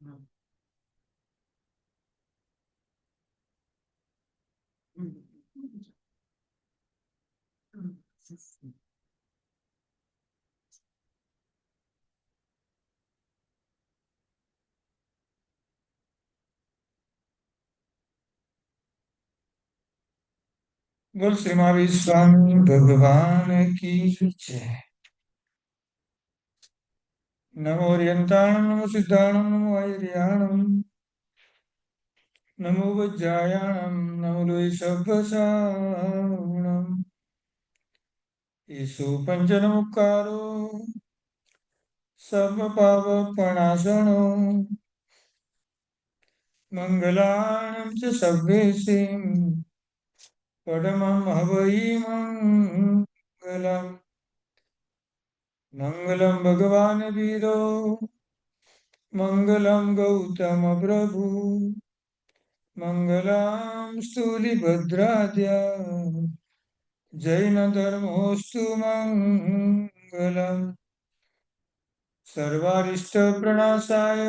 बोल श्री महावीर स्वामी भगवान की जय। नमो ओरियंताणं नमो सिद्धाणं नमो आयर्याणं नमो वज्रायाणं नमो लोय सब्बसावणं ईशु पंचनमुक्कारो सर्वपापप्रणाशनो मङ्गलानं च सव्येसिं परमं हवै मङ्गलम् मङ्गलं भगवान् वीरो मङ्गलं गौतमप्रभु मङ्गलं स्थूलिभद्राद्या जैनधर्मोऽस्तु मङ्गलम् सर्वारिष्टप्रणाशाय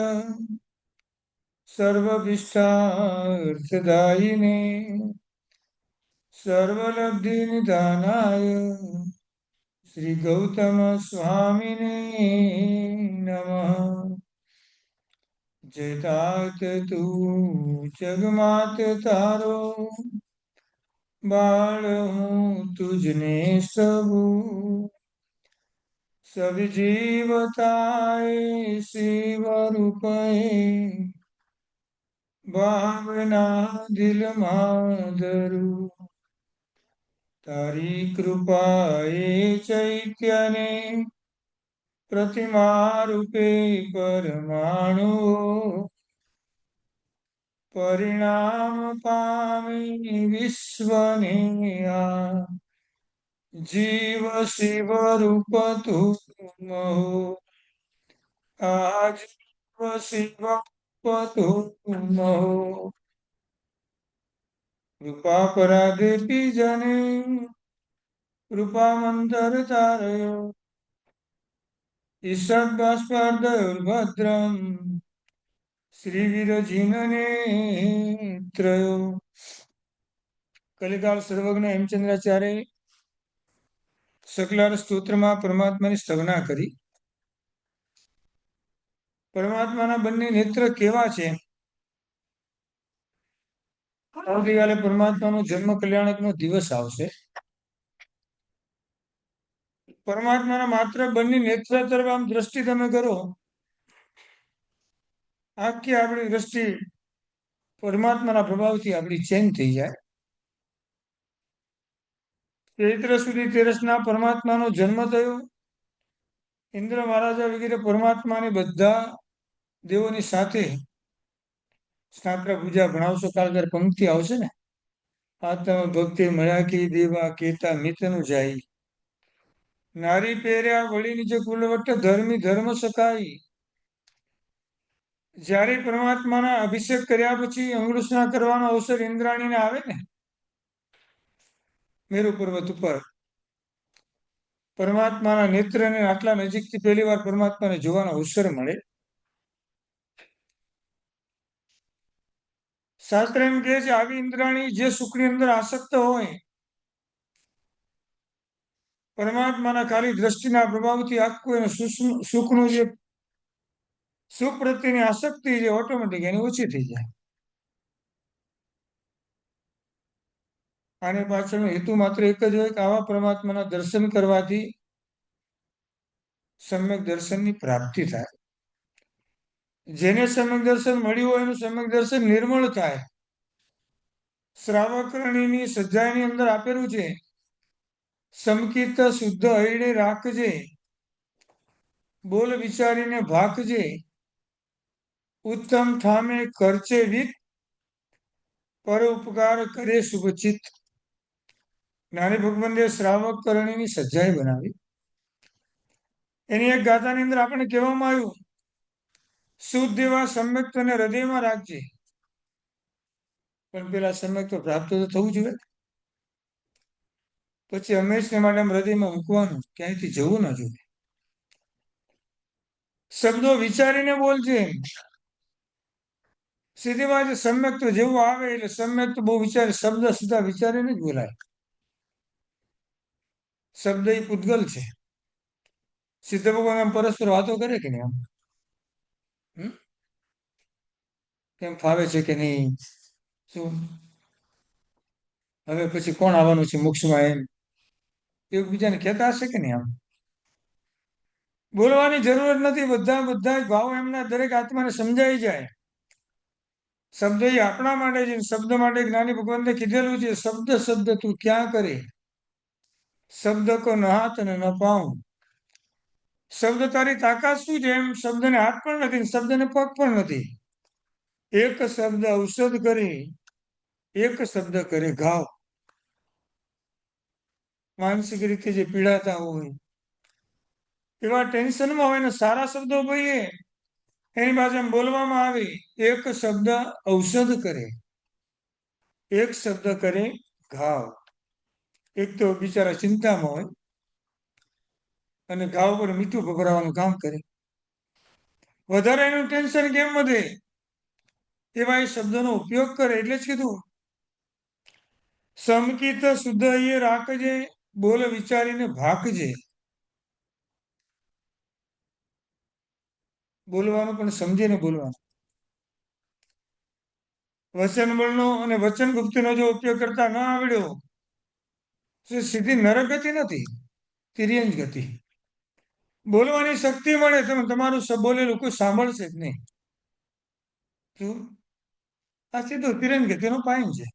सर्वभीष्टार्थदायिने सर्वलब्धिनिधानाय श्रीगौतमस्वामिने नमः। जयतात तू जगमात तारो बाळ હું તુજને સબુ સબ જીવતાએ શિવ રૂપે ભાવના દિલમાં ધરું તારી કૃપા એ ચૈત્યને પ્રતિમા રૂપે પરમાણુ પરિણામ પામી વિશ્વને આ જીવ શિવ રૂપ તું મહો આ જીવ શિવ રૂપ તું મહો કૃપા પરાદેપી જને કૃપા મંતર તારયો ઈષદ બાષ્પાર્ધયુર્ભદ્રમ શ્રી વિરજીનને ત્રયો કલિકાલ સર્વજ્ઞ હેમચંદ્રાચાર્ય સકલાર સ્તોત્રમાં પરમાત્માની સ્તવના કરી. પરમાત્માના બંને નેત્ર કેવા છે? આવતીકાલે પરમાત્માનો જન્મ કલ્યાણકનો દિવસ આવશે. પરમાત્માના માત્ર બંને નેત્ર તરફ આમ દ્રષ્ટિ તમે કરો, આખી આપણી દ્રષ્ટિ પરમાત્માના પ્રભાવથી આપણી ચેન્જ થઈ જાય. ચૈત્ર સુધી તેરસના પરમાત્માનો જન્મ થયો. ઇન્દ્ર મહારાજા વગેરે પરમાત્માને બધા દેવોની સાથે શાસ્ત્ર પૂજા ભણાવશો. કાલ ત્યારે પંક્તિ આવશે ને, આત્મ ભક્તિ મળ્યા કી દેવા કેતા મિતનું જાય નારી પહેર્યા વળી જે કુલવટ ધર્મી ધર્મ સકાઈ. જ્યારે પરમાત્માના અભિષેક કર્યા પછી અંગુષ્ણા કરવાનો અવસર ઇન્દ્રાણીને આવે ને, મેરુ પર્વત ઉપર પરમાત્માના નેત્રને આટલા નજીકથી પહેલી વાર પરમાત્માને જોવાનો અવસર મળે. શાસ્ત્ર એમ કહે છે, આવી ઇન્દ્રાણી જે સુખની અંદર આસક્ત હોય, પરમાત્માના ખાલી દ્રષ્ટિના પ્રભાવથી આખું એનું સુખનું જે સુખ પ્રત્યેની આસક્તિ છે ઓટોમેટિક એની ઓછી થઈ જાય. આની પાછળનો હેતુ માત્ર એક જ હોય કે આવા પરમાત્માના દર્શન કરવાથી સમ્યક દર્શનની પ્રાપ્તિ થાય. જેને સમ્યક દર્શન મળ્યું હોય એનું સમ્યક દર્શન નિર્મળ થાય. શ્રાવકરણીની સજ્જાની અંદર આપેલું છે, સમકિત શુદ્ધ હૈડે રાખજે, બોલ વિચારીને ભાકજે, ઉત્તમ ઠામે ખર્ચે વિત, પર ઉપકાર કરે શુભચિત. જ્ઞાની ભગવંતે શ્રાવક કરણીની સજ્જાઈ બનાવી. એની એક ગાથાની અંદર આપણે કહેવામાં આવ્યું, શુદ્ધ એવા સમ્યક તને હૃદયમાં રાખજે. પણ પેલા સમ્યક તો પ્રાપ્ત તો થવું જોઈએ. પછી હંમેશને માટે હૃદયમાં મૂકવાનું, ક્યાંયથી જવું ન જોઈએ. શબ્દો વિચારીને બોલજે. સીધી વાત છે, સમ્યક તો જેવું આવે એટલે સમ્યક તો બહુ વિચારે, શબ્દ સીધા વિચારીને જ બોલાય. શબ્દ એ પૂતગલ છે. સિદ્ધ ભગવાન આમ પરસ્પર વાતો કરે કે નહીં આમ? હમ? કેમ ફાવે છે કે નહીં? શું હવે પછી કોણ આવવાનું છે મોક્ષમાં એમ એવું બીજાને કહેતા હશે કે નહીં આમ? બોલવાની જરૂરત નથી, બધા બધા જ ભાવ એમના દરેક આત્માને સમજાઈ જાય. શબ્દ એ આપણા માટે છે. શબ્દ માટે જ્ઞાની ભગવાનને કીધેલું છે, શબ્દ શબ્દ તું ક્યાં કરે, શબ્દ કો ન હાથ અને ન પાઉં. શબ્દ તારી તાકાત શું છે? એમ શબ્દને હાથ પણ નથી ને શબ્દને પગ પણ નથી. એક શબ્દ ઔષધ કરી, એક શબ્દ કરે ઘાવ. માનસિક રીતે જે પીડાતા હોય, એવા ટેન્શનમાં હોય ને સારા શબ્દો બોલીએ, એની પાસે એમ બોલવામાં આવે, એક શબ્દ ઔષધ કરે, એક શબ્દ કરે ઘાવ. એક તો બિચારા ચિંતામાં હોય અને ઘાવ પર મીઠું ભભરાવાનું કામ કરે. વધારે એનું ટેન્શન કેમ વધે? એવા એ શબ્દોનો ઉપયોગ કરે. એટલે જ કીધું, સમકિત શુદ્ધ એ રાખજે, બોલ વિચારીને ભાકજે. બોલવાનું પણ સમજીને બોલવાનું. વચન બળનો અને વચન ગુપ્તિનો જો ઉપયોગ કરતા ન આવડ્યો, તો સીધી નરક ગતિ નથી, તિર્યંજ ગતિ. બોલવાની શક્તિ મળે, તમે તમારું બોલેલું કોઈ સાંભળશે જ નહીં. શું? આ સીધું તિર્યંજ ગતિનો પાયન છે.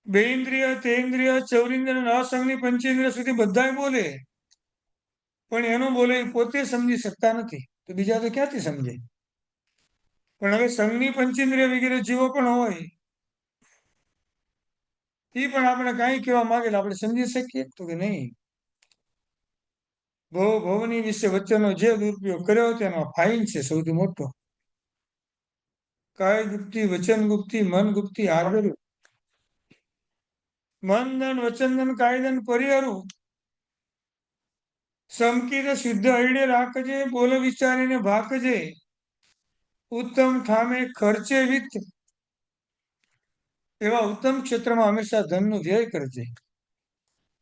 બે ઇન્દ્રિય, તે ઇન્દ્રિય, ચૌરિન્દ્ર અને અસંગની પંચેન્દ્રિય સુધી બધા બોલે, પણ એનું બોલે એ પોતે સમજી શકતા નથી, તો બીજા તો ક્યાંથી સમજે? પણ હવે સંઘની પંચેન્દ્રિય વગેરે જીવો પણ હોય, એ પણ આપણે કાંઈ કહેવા માંગે આપણે સમજી શકીએ તો કે નહીં. ભવની વિશે વચ્ચેનો જે દુરુપયોગ કર્યો તેનો ફાઇન છે સૌથી મોટો. કાય ગુપ્તી, વચન ગુપ્તી, મન ગુપ્તી હાર્યું. મન દન વચન દન કાયદન પરિહરું. સમકીત શુદ્ધ હૈડે રાખજે, બોલ વિચારીને ભાકજે. ઉત્તમ ઠામે ખર્ચે વિત્ત, એવા ઉત્તમ ક્ષેત્રમાં હંમેશા ધનનો વ્યય કરજે.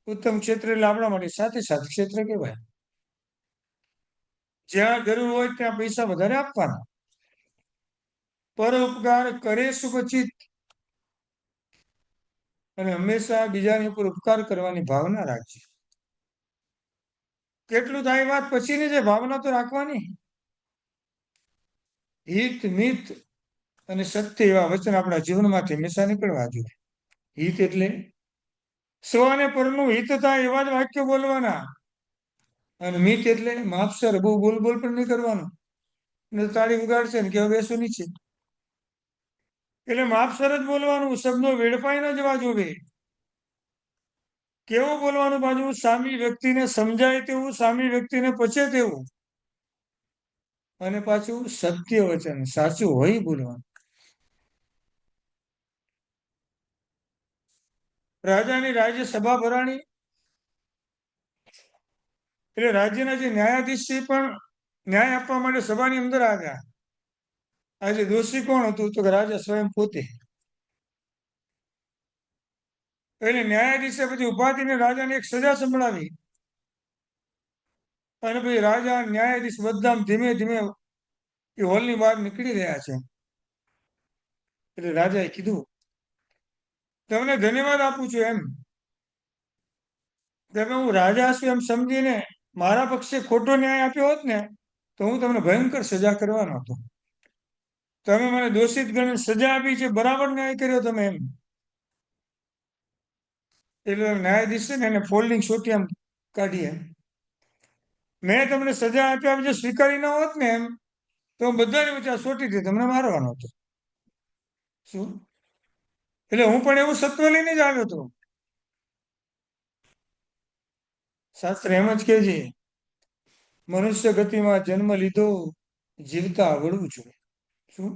ઉત્તમ ક્ષેત્ર એટલે આપણા માટે સાથે સાથ ક્ષેત્ર કહેવાય. જ્યાં જરૂર હોય ત્યાં પૈસા વધારે આપવાના. પરોપકાર કરે સુખચિત, અને હંમેશા બીજાની ઉપર ઉપકાર કરવાની ભાવના રાખજે. કેટલું થાય વાત પછીની છે, ભાવના તો રાખવાની. હિત મિત અને સત્ય એવા વચન આપણા જીવનમાંથી હંમેશા નીકળવા જોઈએ. હિત એટલે સ્વ અને પરનું હિત થાય એવા જ વાક્યો બોલવાના. અને મિત એટલે માપસર, બહુ બોલ બોલ પણ નહીં કરવાનું. ને તાળી ઉગાડશે ને કે બેસો નીચે. એટલે માપસર જ બોલવાનું, શબ્દો વેડફાઈ ન જવા જોવે. કેવું બોલવાનું પાછું? સામી વ્યક્તિને સમજાય તેવું, સામી વ્યક્તિને પચે તેવું, અને પાછું સત્ય વચન, સાચું હોય બોલવાનું. રાજાની રાજ્ય સભા ભરાણી, એટલે રાજ્યના જે ન્યાયાધીશ છે પણ ન્યાય આપવા માટે સભાની અંદર આવ્યા. આજે દોષી કોણ હતું? તો કે રાજા સ્વયં પોતે. એટલે ન્યાયાધીશે પછી ઉભા થઈને રાજાને એક સજા સંભળાવી. અને પછી રાજા ન્યાયાધીશ બધા ધીમે ધીમે એ હોલની બહાર નીકળી રહ્યા છે. એટલે રાજાએ કીધું, તમને ધન્યવાદ આપું છું એમ. તમે હું રાજા છું એમ સમજીને મારા પક્ષે ખોટો ન્યાય આપ્યો હોત ને, તો હું તમને ભયંકર સજા કરવાનો હતો. તમે મને દોષિત ગણીને સજા આપી છે, બરાબર ન્યાય કર્યો તમે એમ. એટલે ન્યાયાધીશ છે ને એને ફોલ્ડિંગ સોટી આમ કાઢી એમ. મેં તમને સજા આપ્યા જો સ્વીકારી ન હોત ને એમ, તો હું બધાની વચ્ચે આ સોટીથી તમને મારવાનો હતો. શું? એટલે હું પણ એવું સત્વ લઈને જ આવ્યો હતો. શાસ્ત્ર એમ જ કે છે, મનુષ્ય ગતિમાં જન્મ લીધો, જીવતા આવડવું જોઈએ. શું?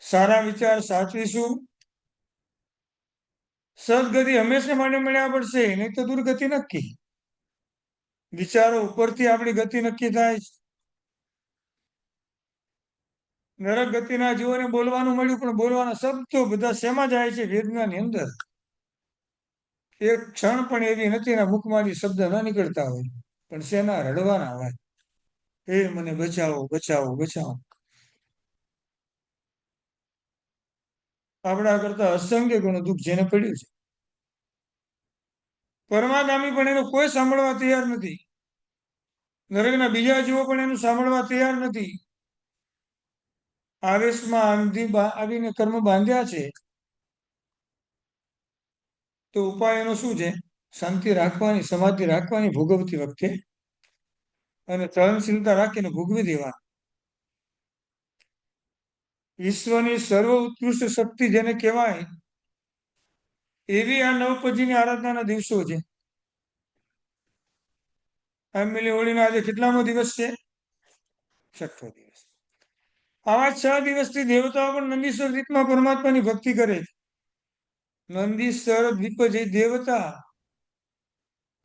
સારા વિચાર સાચવીશું, સદગતિ હંમેશા માટે મળ્યા પડશે, નહીં તો દુર્ગતિ નક્કી. વિચારો ઉપરથી આપણી ગતિ નક્કી થાય છે. નરક ગતિના જીવોને બોલવાનું મળ્યું, પણ બોલવાના શબ્દો બધા શેમાં જાય છે? વેદનાની અંદર. એક ક્ષણ પણ એવી નથી એના મુખમાંથી શબ્દ ન નીકળતા હોય, પણ શેના? રડવાના હોય. હે મને બચાવો, બચાવો, બચાવો. આપણા કરતા અસંખ્ય ગણું દુઃખ જેને પડ્યું છે. પરમાગામી પણ એનું કોઈ સાંભળવા તૈયાર નથી. નરકના બીજા જીવો પણ એનું સાંભળવા તૈયાર નથી. આવેશમાં આવીને કર્મ બાંધ્યા છે. તો ઉપાય એનો શું છે? શાંતિ રાખવાની, સમાધિ રાખવાની ભોગવતી વખતે, અને સહનશીલતા રાખીને ભોગવી દેવા. વિશ્વની સર્વ ઉત્કૃષ્ટ શક્તિ જેને કહેવાય, એવી આ નવપજીની આરાધનાના દિવસો છે. આંબેલી હોળીનો આજે કેટલામો દિવસ છે? 6થો દિવસ. આવા 6 દિવસથી દેવતાઓ પણ નંદીશ્વર દ્વીપમાં પરમાત્માની ભક્તિ કરે છે. નંદીશ્વર દ્વીપ જે દેવતા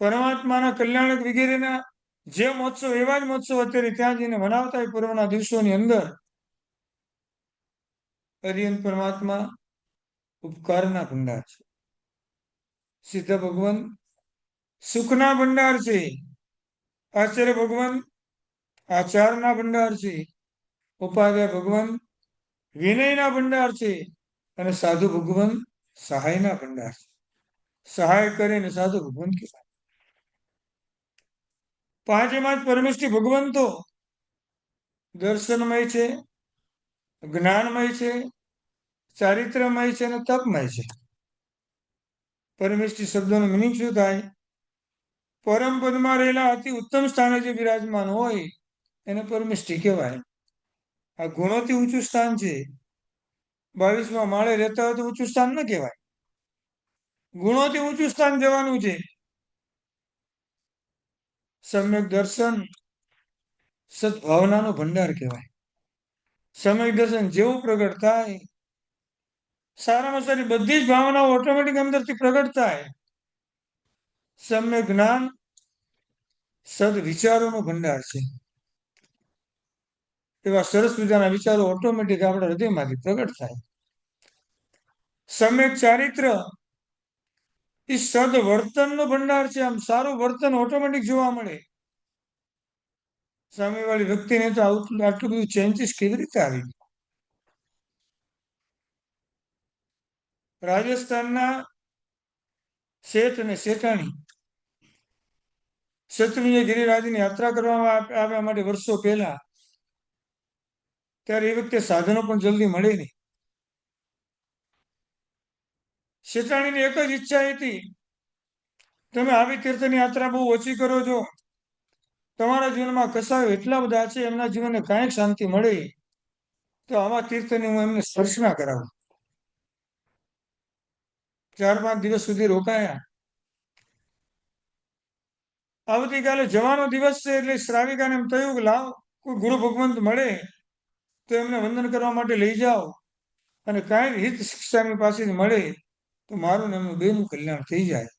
પરમાત્માના કલ્યાણક વગેરેના જે મહોત્સવ, એવા જ મહોત્સવ અત્યારે ત્યાં જઈને મનાવતા હોય પૂર્વના દિવસોની અંદર. હરિયન પરમાત્મા ઉપકારના ભંડાર છે. સિદ્ધ ભગવાન સુખના ભંડાર છે. આચાર્ય ભગવાન આચારના ભંડાર છે. ઉપાધ્યાય ભગવાન વિનયના ભંડાર છે. અને સાધુ ભગવાન સહાયના ભંડાર છે. સહાય કરે ને સાધુ ભગવાન કહેવાય. પાંચેમાં જ પરમેષ્ઠી ભગવંતો દર્શનમય છે, જ્ઞાનમય છે, ચારિત્રમય છે અને તપમય છે. પરમેષ્ઠી શબ્દોનો મિનિંગ શું થાય? પરમ પદમાં રહેલા અતિ ઉત્તમ સ્થાને જે બિરાજમાન હોય એને પરમેષ્ઠી કહેવાય. આ ગુણોથી ઊંચું સ્થાન છે. 22માં માળે રહેતા હોય તો ઊંચું સ્થાન ન કહેવાય. ગુણોથી ઊંચું સ્થાન જવાનું છે. સમ્યક દર્શન સદભાવનાનો ભંડાર કહેવાય. સમ્યક દર્શન જેવું પ્રગટ થાય, સારામાં સારી બધી જ ભાવનાઓ ઓટોમેટિક અંદરથી પ્રગટ થાય. સમ્યક જ્ઞાન સદવિચારોનો ભંડાર છે. એવા સરસ મજાના વિચારો ઓટોમેટિક આપણા હૃદયમાંથી પ્રગટ થાય. સમ્યક ચારિત્ર એ સદવર્તનનો ભંડાર છે. આમ સારું વર્તન ઓટોમેટિક જોવા મળે. સામેવાળી વ્યક્તિને તો આટલું બધું ચેન્જીસ કેવી રીતે આવી? રાજસ્થાનના શેઠ અને શેઠાણી શત્રુંજય ગિરિરાજની યાત્રા કરવામાં આવ્યા માટે વર્ષો પહેલા, ત્યારે એ વખતે સાધનો પણ જલ્દી મળે નહીં. શેઠાણીની એક જ ઈચ્છા હતી, તમે આવી તીર્થની યાત્રા બહુ ઓછી કરો છો. તમારા જીવનમાં કસાયો એટલા બધા છે, એમના જીવનને કાંઈક શાંતિ મળે તો આવા તીર્થની હું એમને સ્પર્શના કરાવું. 4-5 દિવસ સુધી રોકાયા. આવતીકાલે જવાનો દિવસ છે એટલે શ્રાવિકાને એમ થયું કે લાવ કોઈ ગુરુ ભગવંત મળે તો એમને વંદન કરવા માટે લઈ જાઓ, અને કાંઈ હિત શિક્ષાની પાસેથી મળે તો મારું ને એમનું બેનું કલ્યાણ થઈ જાય.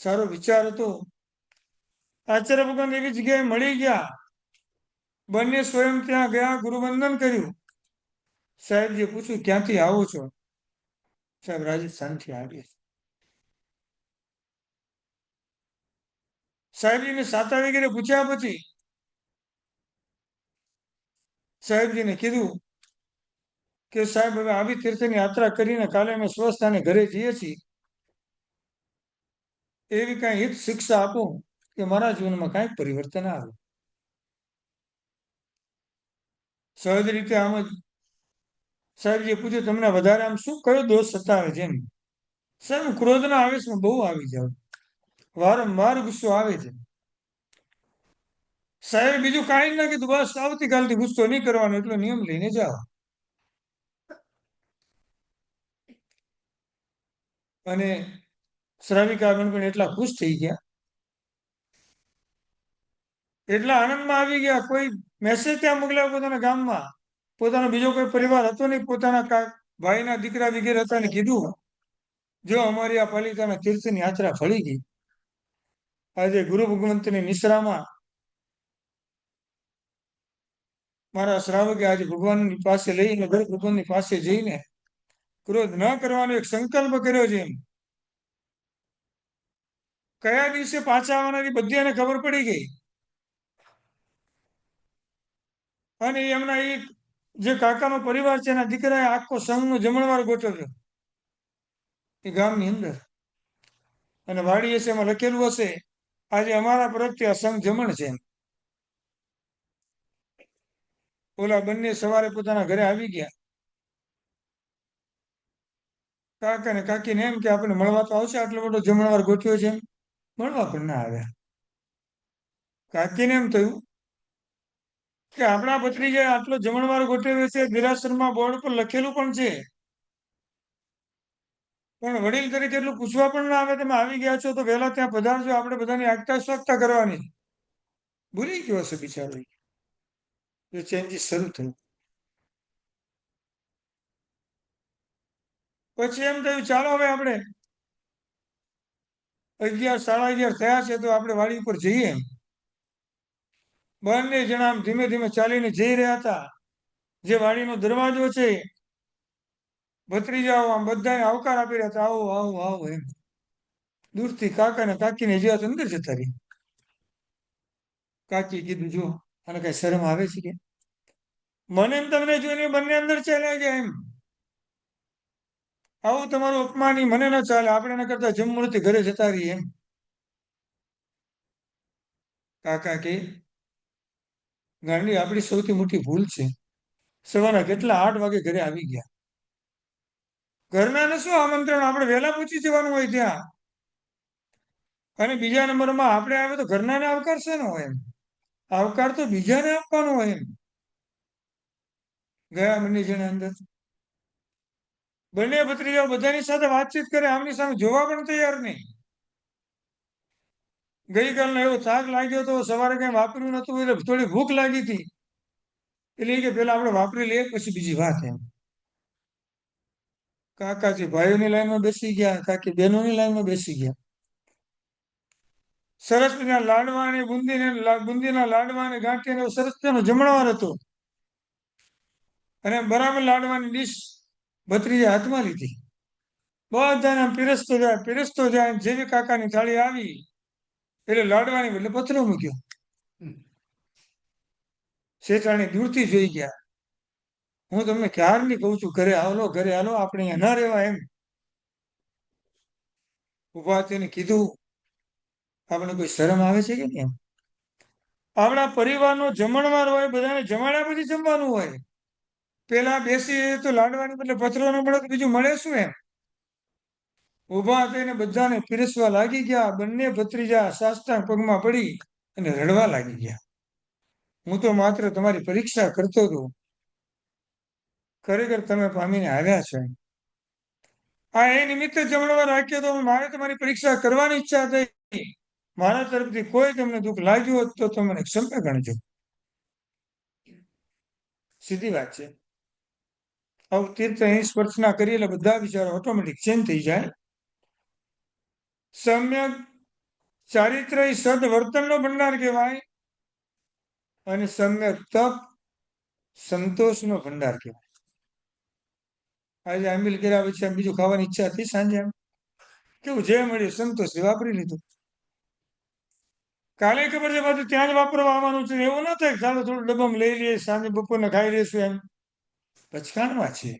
સારો વિચાર હતો. આચાર્ય ભગવાન એવી જગ્યાએ મળી ગયા. બંને સ્વયં ત્યાં ગયા, ગુરુવંદન કર્યું. સાહેબજીએ પૂછ્યું, ક્યાંથી આવો છો? સાહેબ, રાજસ્થાનથી આવીએ. સાહેબજીને સાતા વગેરે પૂછ્યા પછી સાહેબજીને કીધું કે સાહેબ, હવે આવી તીર્થની યાત્રા કરીને કાલે અમે સ્વસ્થાને ઘરે જઈએ છીએ. એવી કાંઈ હિત શિક્ષા આપો કે મારા જીવનમાં કાંઈક પરિવર્તન આવે. સહજ રીતે આમ જ સાહેબજીએ પૂછ્યું, તમને વધારે આમ શું કયો દોષ સતાવે છે? એમ. સાહેબ, ક્રોધના આવેશમાં બહુ આવી જાવ, વારંવાર ગુસ્સો આવે છે. સાહેબ બીજું કાંઈ ના કીધું, બસ આવતીકાલથી ગુસ્સો નહીં કરવાનો એટલો નિયમ લઈને જાઓ. અને શ્રાવિકાગણ પણ એટલા ખુશ થઈ ગયા, એટલા આનંદમાં આવી ગયા. કોઈ મેસેજ ત્યાં મોકલ્યા પોતાના ગામમાં, પોતાનો બીજો કોઈ પરિવાર હતો નહીં, પોતાના ભાઈના દીકરા વગેરે હતા ને કીધું, જો અમારી આ પાલિકાના તીર્થની યાત્રા ફળી ગઈ. આજે ગુરુ ભગવંતની નિશ્રામાં મારા શ્રાવકે આજે ભગવાનની પાસે લઈને ભગવાનની પાસે જઈને ક્રોધ ન કરવાનો એક સંકલ્પ કર્યો છે. એમ કયા દિવસે પાછા આવવાના બધાને ખબર પડી ગઈ. અને એમના એક જે કાકાનો પરિવાર છે એના દીકરાએ આખો સંઘનો જમણવાર ગોઠવ્યો એ ગામની અંદર. અને વાડી હશે એમાં લખેલું હશે આજે અમારા પ્રત્યે આ સંઘ જમણ છે. ઓલા બંને સવારે પોતાના ઘરે આવી ગયા. કાકા ને કાકીને એમ કે આપણે મળવા તો આવશે, આટલો મોટો જમણવાર ગોઠવ્યો છે. એમ મળવા પણ ના આવ્યા. કાકીને એમ થયું કે આપણા ભત્રીજાએ આટલો જમણવાર ગોઠવ્યો છે, દેરાસરમાં બોર્ડ પર લખેલું પણ છે, પણ વડીલ તરીકે એટલું પૂછવા પણ ના આવે, તમે આવી ગયા છો તો વહેલા ત્યાં પધારજો, આપણે બધાની આગતા સ્વાગતા કરવાની. ભૂલી ગયો હશે બિચારો. એ ચેન્જીસ શરૂ થયું. પછી એમ થયું ચાલો હવે આપણે 11, 11:30 થયા છે તો આપણે વાડી ઉપર જઈએ. બંને જણા આમ ધીમે ધીમે ચાલીને જઈ રહ્યા હતા. જે વાડીનો દરવાજો છે, ભત્રીજાઓ આમ બધાને આવકાર આપી રહ્યા હતા, આવો આવો આવો એમ. દૂરથી કાકા ને કાકીને જોયા તો અંદર જતા રહી. કાકી કીધું જો અને કઈ શરમ આવે છે કે? મને એમ તમને જોઈને બંને અંદર ચાલ્યા ગયા એમ. આવું તમારું અપમાન મને ન ચાલે, આપણે એના કરતા જમણથી ઘરે જતા રહીએ એમ. કાકા કે ગાંડી આપણી સૌથી મોટી ભૂલ છે. સવારના કેટલા 8 વાગે ઘરે આવી ગયા. ઘરનાને શું આમંત્રણ, આપણે વહેલા પહોંચી જવાનું હોય ત્યાં. અને બીજા નંબરમાં આપણે આવે તો ઘરનાને આવકાર શેનો હોય એમ? આવકાર તો બીજાને આપવાનો હોય એમ. ગયા બંને જણા અંદર. બંને ભત્રીજાઓ બધાની સાથે વાતચીત કરે, આમની સામે જોવા પણ તૈયાર નહીં. ગઈકાલનો એવો થાક લાગ્યો તો, સવારે કઈ વાપર્યું નતું એટલે થોડી ભૂખ લાગી હતી. એટલે કે પેલા આપણે વાપરી લઈએ પછી બીજી વાત એમ. કાકાજી ભાઈઓની લાઈનમાં બેસી ગયા, કાકી બહેનોની લાઈનમાં બેસી ગયા. સરસ મજાના લાડવા અને બુંદીના લાડવા અને ગાંઠિયાનો સરસ મજાનો જમણવાર હતો. અને બરાબર લાડવાની ડીશ ભત્રીજા હાથમાં લીધી. બધાને પીરસતો જાય. જેવી કાકાની થાળી આવી એટલે લાડવાની બદલે પથરો મૂક્યો. શેઠાણી દૂરથી જોઈ ગયા. હું તમને ક્યારની કહું છું ઘરે હાલો, આપણે અહીંયા ના રહેવા એમ. ઉભા થઈને કીધું આપણે કોઈ શરમ આવે છે કે કેમ? આપણા પરિવારનો જમણવાર હોય, બધાને જમાડ્યા પછી જમવાનું હોય. પેલા બેસી તો લાડવાની બદલે પથરો ન મળે તો બીજું મળે શું એમ? ઉભા થઈને બધાને પીરસવા લાગી ગયા. બંને ભત્રીજા સાષ્ટાંગ પગમાં પડી અને રડવા લાગી ગયા. હું તો માત્ર તમારી પરીક્ષા કરતો હતો, ખરેખર તમે પામીને આવ્યા છો. આ એ નિમિત્તે જમણવાર રાખ્યો તો મારે તમારી પરીક્ષા કરવાની ઈચ્છા થઈ. મારા તરફથી કોઈ તમને દુઃખ લાગ્યું હોત તો મને ક્ષમા ગણજો. સીધી વાત છે. આવું તીર્થ અહીં સ્પર્શના કરીએ એટલે બધા વિચારો ઓટોમેટિક ચેન્જ થઈ જાય. સમ્યક ચારિત્ર એ સદવર્તનનો ભંડાર કહેવાય અને સમ્યક તપ સંતોષનો ભંડાર કહેવાય. આજે આંબીલ કર્યા પછી આમ બીજું ખાવાની ઈચ્છા હતી સાંજે, એમ કેવું જે મળ્યું સંતોષથી વાપરી લીધું. કાલે ખબર છે પાછું ત્યાં જ વાપરવા આવવાનું છે. એવું ના થાય ચાલો થોડું ડબ્બામાં લઈ લઈએ, સાંજે બપોરને ખાઈ લઈશું એમ. પચકાણમાં છે.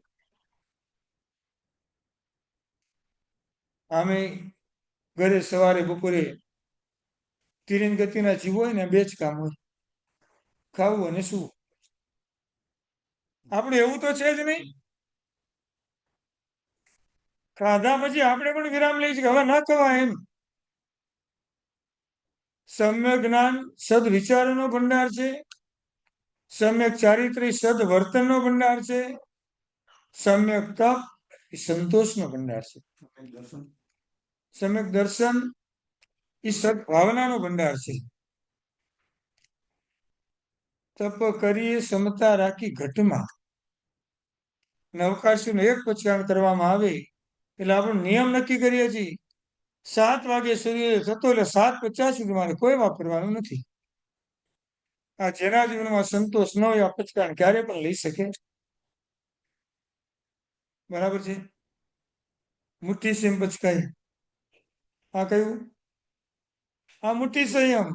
આમે ઘરે સવારે બપોરે તીરીન ગતિના જીવ હોય ને, બે જ કામ હોય, ખાવું અને શું. આપણે એવું તો છે જ નહીં. ખાધા પછી આપણે પણ વિરામ લઈ છીએ, હવે ન ખવાય એમ. સમ્યક જ્ઞાન સદવિચારોનો ભંડાર છે. સમ્યક ચારિત્ર્ય સદવર્તનનો ભંડાર છે. સમ્યક તપ એ સંતોષનો ભંડાર છે. સમ્યક દર્શન એ સદભાવનાનો ભંડાર છે. તપ કરીએ સમતા રાખી ઘટમાં, અવકાશીનું એક પચકાણ કરવામાં આવે એટલે આપણો નિયમ નક્કી કરીએ છીએ 7 વાગે સૂર્યોદય થતો એટલે 7:50 સુધી મારે કોઈ વાપરવાનું નથી. આ જેના જીવનમાં સંતોષ ન હોય આ પચકાણ ક્યારે પણ લઈ શકે. બરાબર છે. મુઠ્ઠી સેમ પચકાય. આ કયું? આ મુઠ્ઠી સંયમ.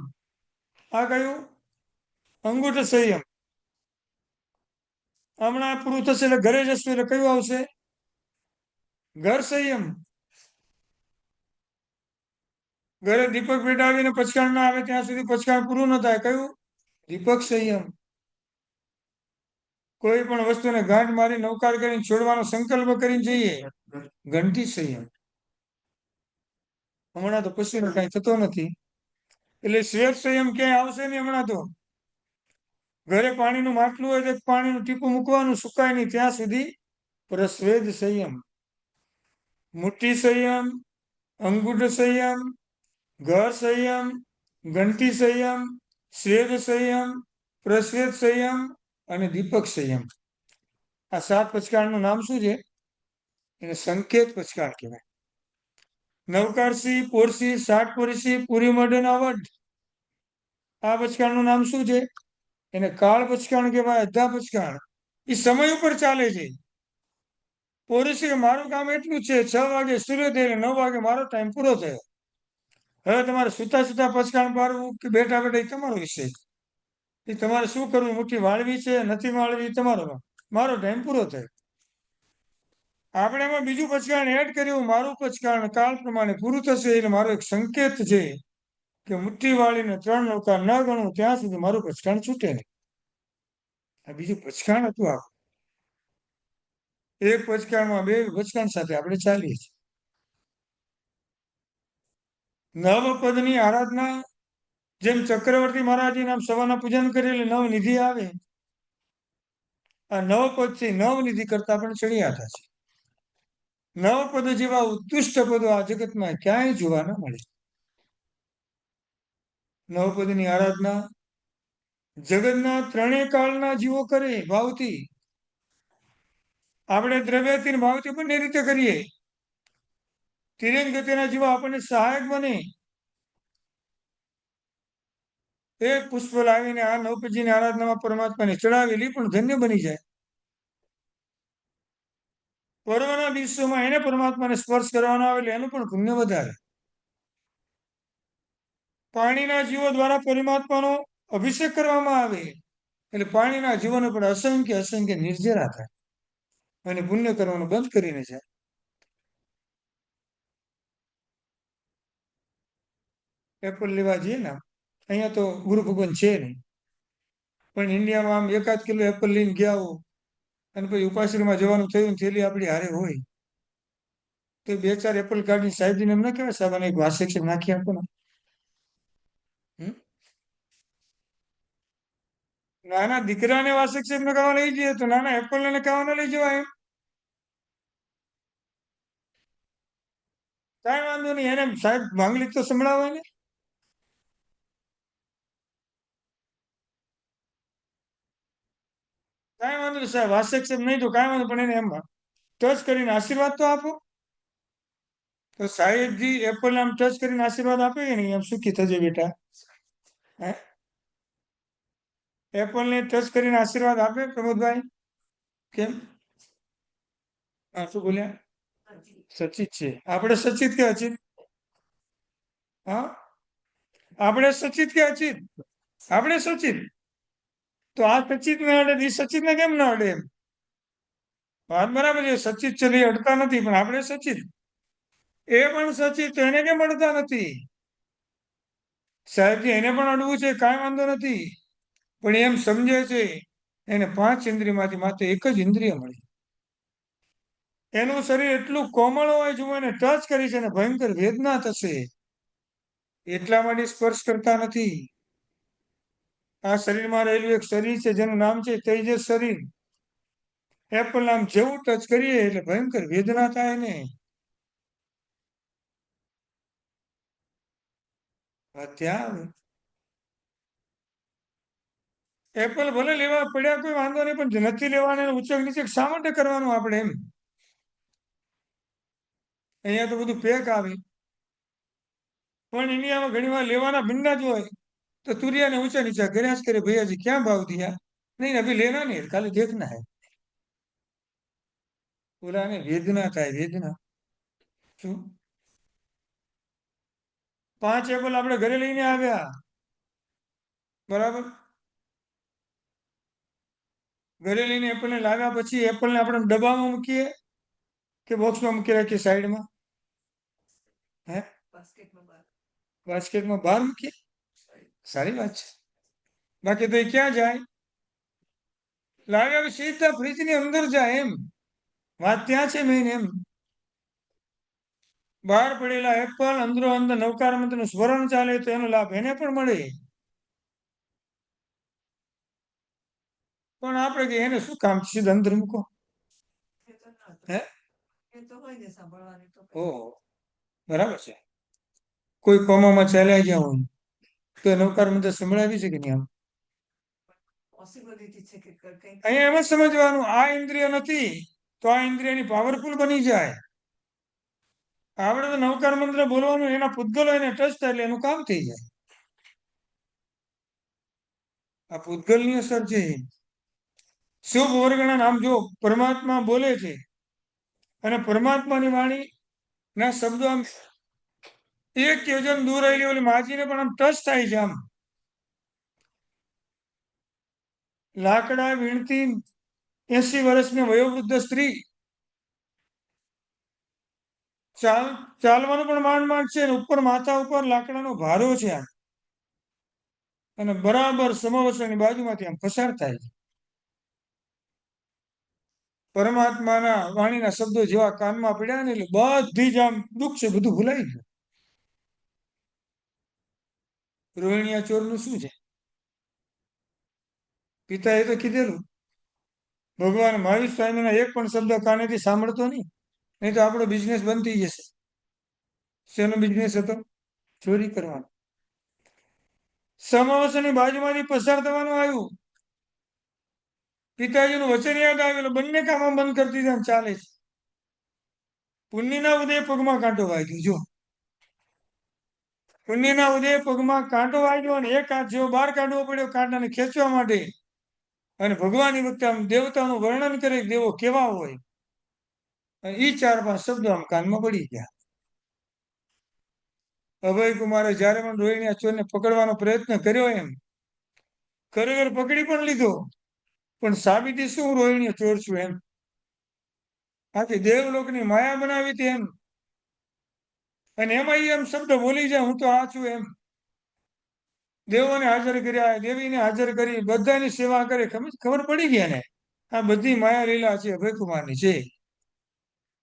આ કયું? અંગૂઠ સંયમ. હમણાં પૂરું થશે એટલે ઘરે જશું એટલે કયું આવશે? ઘર સંયમ. ઘરે દીપક પેટાવીને પચકાણ ના આવે ત્યાં સુધી પચકાણ પૂરું ન થાય. કયું? દીપક સંયમ. કોઈ પણ વસ્તુને ગાંઠ મારી નવકાર કરીને છોડવાનો સંકલ્પ કરીને જઈએ. ઘંટી સંયમ. હમણાં તો પશુને કઈ થતો નથી એટલે શ્વેત સંયમ ક્યાંય આવશે નહીં હમણાં તો. ઘરે પાણીનું માટલું હોય તો પાણીનું ટીપું મૂકવાનું સુકાય નહીં ત્યાં સુધી પ્રસ્વેદ સંયમ. મુઠ્ઠી સંયમ, અંગૂઠ સંયમ, ઘર સંયમ, ઘંટી સંયમ, સ્વેદ સંયમ, પ્રસ્વેદ સંયમ અને દીપક સંયમ. આ 7 પચકાણનું નામ શું છે? એને સંકેત પચકાણ કહેવાય. નવકારસી, પોરસી, સાત પોરસી, પૂરી મોઢેના વડ. આ પચકાણનું નામ શું છે? એને કાળ પચકાણ કહેવાય, અધા પચકાણ. એ સમય ઉપર ચાલે છે. પોરસી મારું કામ એટલું છે 6 વાગે સૂર્યોદય 9 વાગે મારો ટાઈમ પૂરો થયો. હવે તમારે સુતા સુતા પચકાણ પાડવું કે બેઠા બેઠા એ તમારો વિષય. એ તમારે શું કરવું? મુઠ્ઠી વાળવી છે નથી વાળવી તમારો. મારો ટાઈમ પૂરો થયો. આપણે એમાં બીજું પચકાણ એડ કર્યું. મારું પચકાણ કાળ પ્રમાણે પૂરું થશે એટલે મારો એક સંકેત છે કે મુઠ્ઠી વાળીને 3 નૌકા ન ગણું ત્યાં સુધી મારું પચકાણ છૂટે નહીં. આ બીજું પચકાણ હતું. આ એક પચકાણમાં 2 પચકાણ સાથે આપણે ચાલીએ છીએ. નવ પદની આરાધના જેમ ચક્રવર્તી મહારાજે નામ સવારના પૂજન કરેલી નવ નિધિ આવે. આ નવ પદથી નવ નિધિ કરતા પણ ચડિયાતા છે. નવ પદ જેવા ઉત્કૃષ્ટ પદો આ જગતમાં ક્યાંય જોવા ન મળે. નવપદની આરાધના જગતના 3 કાળના જીવો કરે ભાવથી. આપણે દ્રવ્યથી ને ભાવથી બંને રીતે કરીએ. તિર્યંગ ગતિના જીવો આપણને સહાયક બને. એક પુષ્પ લાવીને આ નવપદજીની આરાધનામાં પરમાત્માને ચડાવેલી પણ ધન્ય બની જાય. પર્વના દિવસોમાં એને પરમાત્માને સ્પર્શ કરવાનો આવે એટલે એનું પણ પુણ્ય વધારે. પાણીના જીવો દ્વારા પરમાત્માનો અભિષેક કરવામાં આવે એટલે પાણીના જીવોને પણ અસંખ્ય અસંખ્ય નિર્જરા થાય અને પુણ્ય કરવાનું બંધ કરીને જાય. એપલ લેવા જઈએ ને અહીંયા તો ગુરુ ભગવાન છે નહીં, પણ ઇન્ડિયામાં આમ 1-8 કિલો એપલ લઈને ગયા હો અને પછી ઉપાશ્રીમાં જવાનું થયું ને થેલી આપણી હારે હોય તો 2-4 એપલ કાઢીને સાહેબજીને એમ ના કહેવાય સાહેબ આને એક વાસેક નાખી આપો ને. હમ? નાના દીકરાને વાસેક ને ખાવા લઈ જઈએ તો નાના એપલ ને ખાવા લઈ જવાય. એમ કાંઈ વાંધો નહીં, એને સાહેબ માંગલિક તો સંભળાવે ને. કાંઈ વાંધો નહીં સાહેબ, વાસેક નહીં તો કાંઈ વાંધો, પણ એને એમ ટચ કરીને આશીર્વાદ તો આપો. તો સાહેબજી એપલ આમ ટચ કરીને આશીર્વાદ આપે કે નહીં? એમ સુખી થજે બેટા. હે? એપલને ટચ કરીને આશીર્વાદ આપે પ્રમોદભાઈ? કેમ? હા, શું બોલ્યા? સચિત છે. આપણે સચિત કે અચિત? હા, આપણે સચિત કે અચિત? આપણે સચિત. તો આ સચિત ને અડે એ સચિત ને કેમ ના અડે? એમ વાત બરાબર છે. સચિત છે એ અડતા નથી, પણ આપણે સચિત. એ પણ સચિત, એને કેમ અડતા નથી? સાહેબજી એને પણ અડવું છે, કાંઈ વાંધો નથી, પણ એમ સમજે છે એને 5 ઇન્દ્રિયમાંથી માત્ર એક જ ઇન્દ્રિય મળી. એનું શરીર એટલું કોમળ હોય, જો એને ટચ કરી છે ને ભયંકર વેદના થશે એટલા માટે સ્પર્શ કરતા નથી. આ શરીરમાં રહેલું એક શરીર છે જેનું નામ છે તેજસ શરીર. એપલ આમ જેવું ટચ કરીએ એટલે ભયંકર વેદના થાય ને. ત્યાં એપલ ભલે લેવા પડ્યા કોઈ વાંધો નહીં, પણ નથી લેવાના ઉચક નીચે શા માટે કરવાનું આપણે? એમ અહીંયા તો બધું પેક આવે, પણ ઇન્ડિયામાં ઘણી વાર લેવાના ભીંડા જ હોય તો तो तुरिया ने ऊंचा नीचा કર્યા જ કરે भैया जी क्या भाव दिया नहीं अभी लेना नहीं है खाली देखना है बोला ने वेदना था वेदना શું 5 એપલ આપણે ઘરે લઈને આવ્યા બરાબર ઘરે લઈને એપલને લાવ્યા પછી એપલને આપણે ડબ્બામાં મૂકીએ કે બોક્સમાં મૂકી રાખીએ સાઈડમાં હે બાસ્કેટમાં બહાર મૂકીએ સારી વાત છે બાકી તો એ ક્યાં જાય લાવ્યા પછી સીધા ફ્રીજની અંદર જાય એમ વાત ત્યાં છે મેઇન એમ બહાર પડેલા એપલ અંદરો અંદર નવકાર મંત્રનું સ્મરણ ચાલે તો એનો લાભ એને પણ મળે પણ આપણે કે એને શું કામ છે સીધા અંદર મૂકો હે ઓહો બરાબર છે કોઈ કોમામાં ચાલ્યા ગયા હોય તો નવકાર મંત્ર સંભળાવી છે કે નહીં આમ અહીંયા એમ જ સમજવાનું આ ઇન્દ્રિય નથી તો આ ઇન્દ્રિયની પાવરફુલ બની જાય આપણે તો નવકાર મંત્ર બોલવાનું એના પૂતગલો એને ટચ થાય એટલે એનું કામ થઈ જાય આ પૂતગલની અસર છે શુભ વર્ગના નામ જો પરમાત્મા બોલે છે અને પરમાત્માની વાણી ના શબ્દો આમ 1 યોજન દૂર રહેલી ઓલી માજીને પણ આમ ટચ થાય છે આમ લાકડા વીણતી 80 વર્ષની વયોવૃદ્ધ સ્ત્રી ચાલવાનું પણ માંડ માંડ છે ઉપર માથા ઉપર લાકડાનો ભારો છે આમ અને બરાબર સમવસ્ત્રની બાજુમાંથી આમ પસાર થાય છે પરમાત્માના વાણીના શબ્દો જેવા કાનમાં પડ્યા ને એટલે બધી જ આમ દુઃખ છે બધું ભૂલાઈ ગયું રોહિણીયા ચોરનું શું છે પિતાએ તો કીધેલું ભગવાન મહાવીર સ્વામીના એક પણ શબ્દ કાનેથી સાંભળતો નહીં તો આપણો બિઝનેસ બંધ થઈ જશે શેનો બિઝનેસ હતો ચોરી કરવાનો સમાવસની બાજુમાંથી પસાર થવાનું આવ્યું પિતાજીનું વચન યાદ આવેલું બંને કામ બંધ કરી દીધા ચાલે છે પુણ્યના ઉદય પગમાં કાંટો વાગ્યો જો પુણ્યના ઉદય પગમાં કાંટો વાગ્યો અને એક હાથ જેવો બહાર કાઢવો પડ્યો કાંટાને ખેંચવા માટે અને ભગવાનની વખતે આમ દેવતાનું વર્ણન કરે દેવો કેવા હોય અને એ 4-5 શબ્દો આમ કાનમાં પડી ગયા અભય કુમારે જયારે પણ રોહિણી ચોરને પકડવાનો પ્રયત્ન કર્યો એમ ખરેખર પકડી પણ લીધો પણ સાબિતી શું રોહિણી ચોર છું એમ આથી દેવલોકની માયા બનાવી હતી એમ અને એમાં એમ શબ્દ બોલી જાય હું તો આ છું એમ દેવોને હાજર કર્યા દેવીને હાજર કરી બધાની સેવા કરે ખબર પડી ગયા ને આ બધી માયા લીલા છે અભયકુમારની છે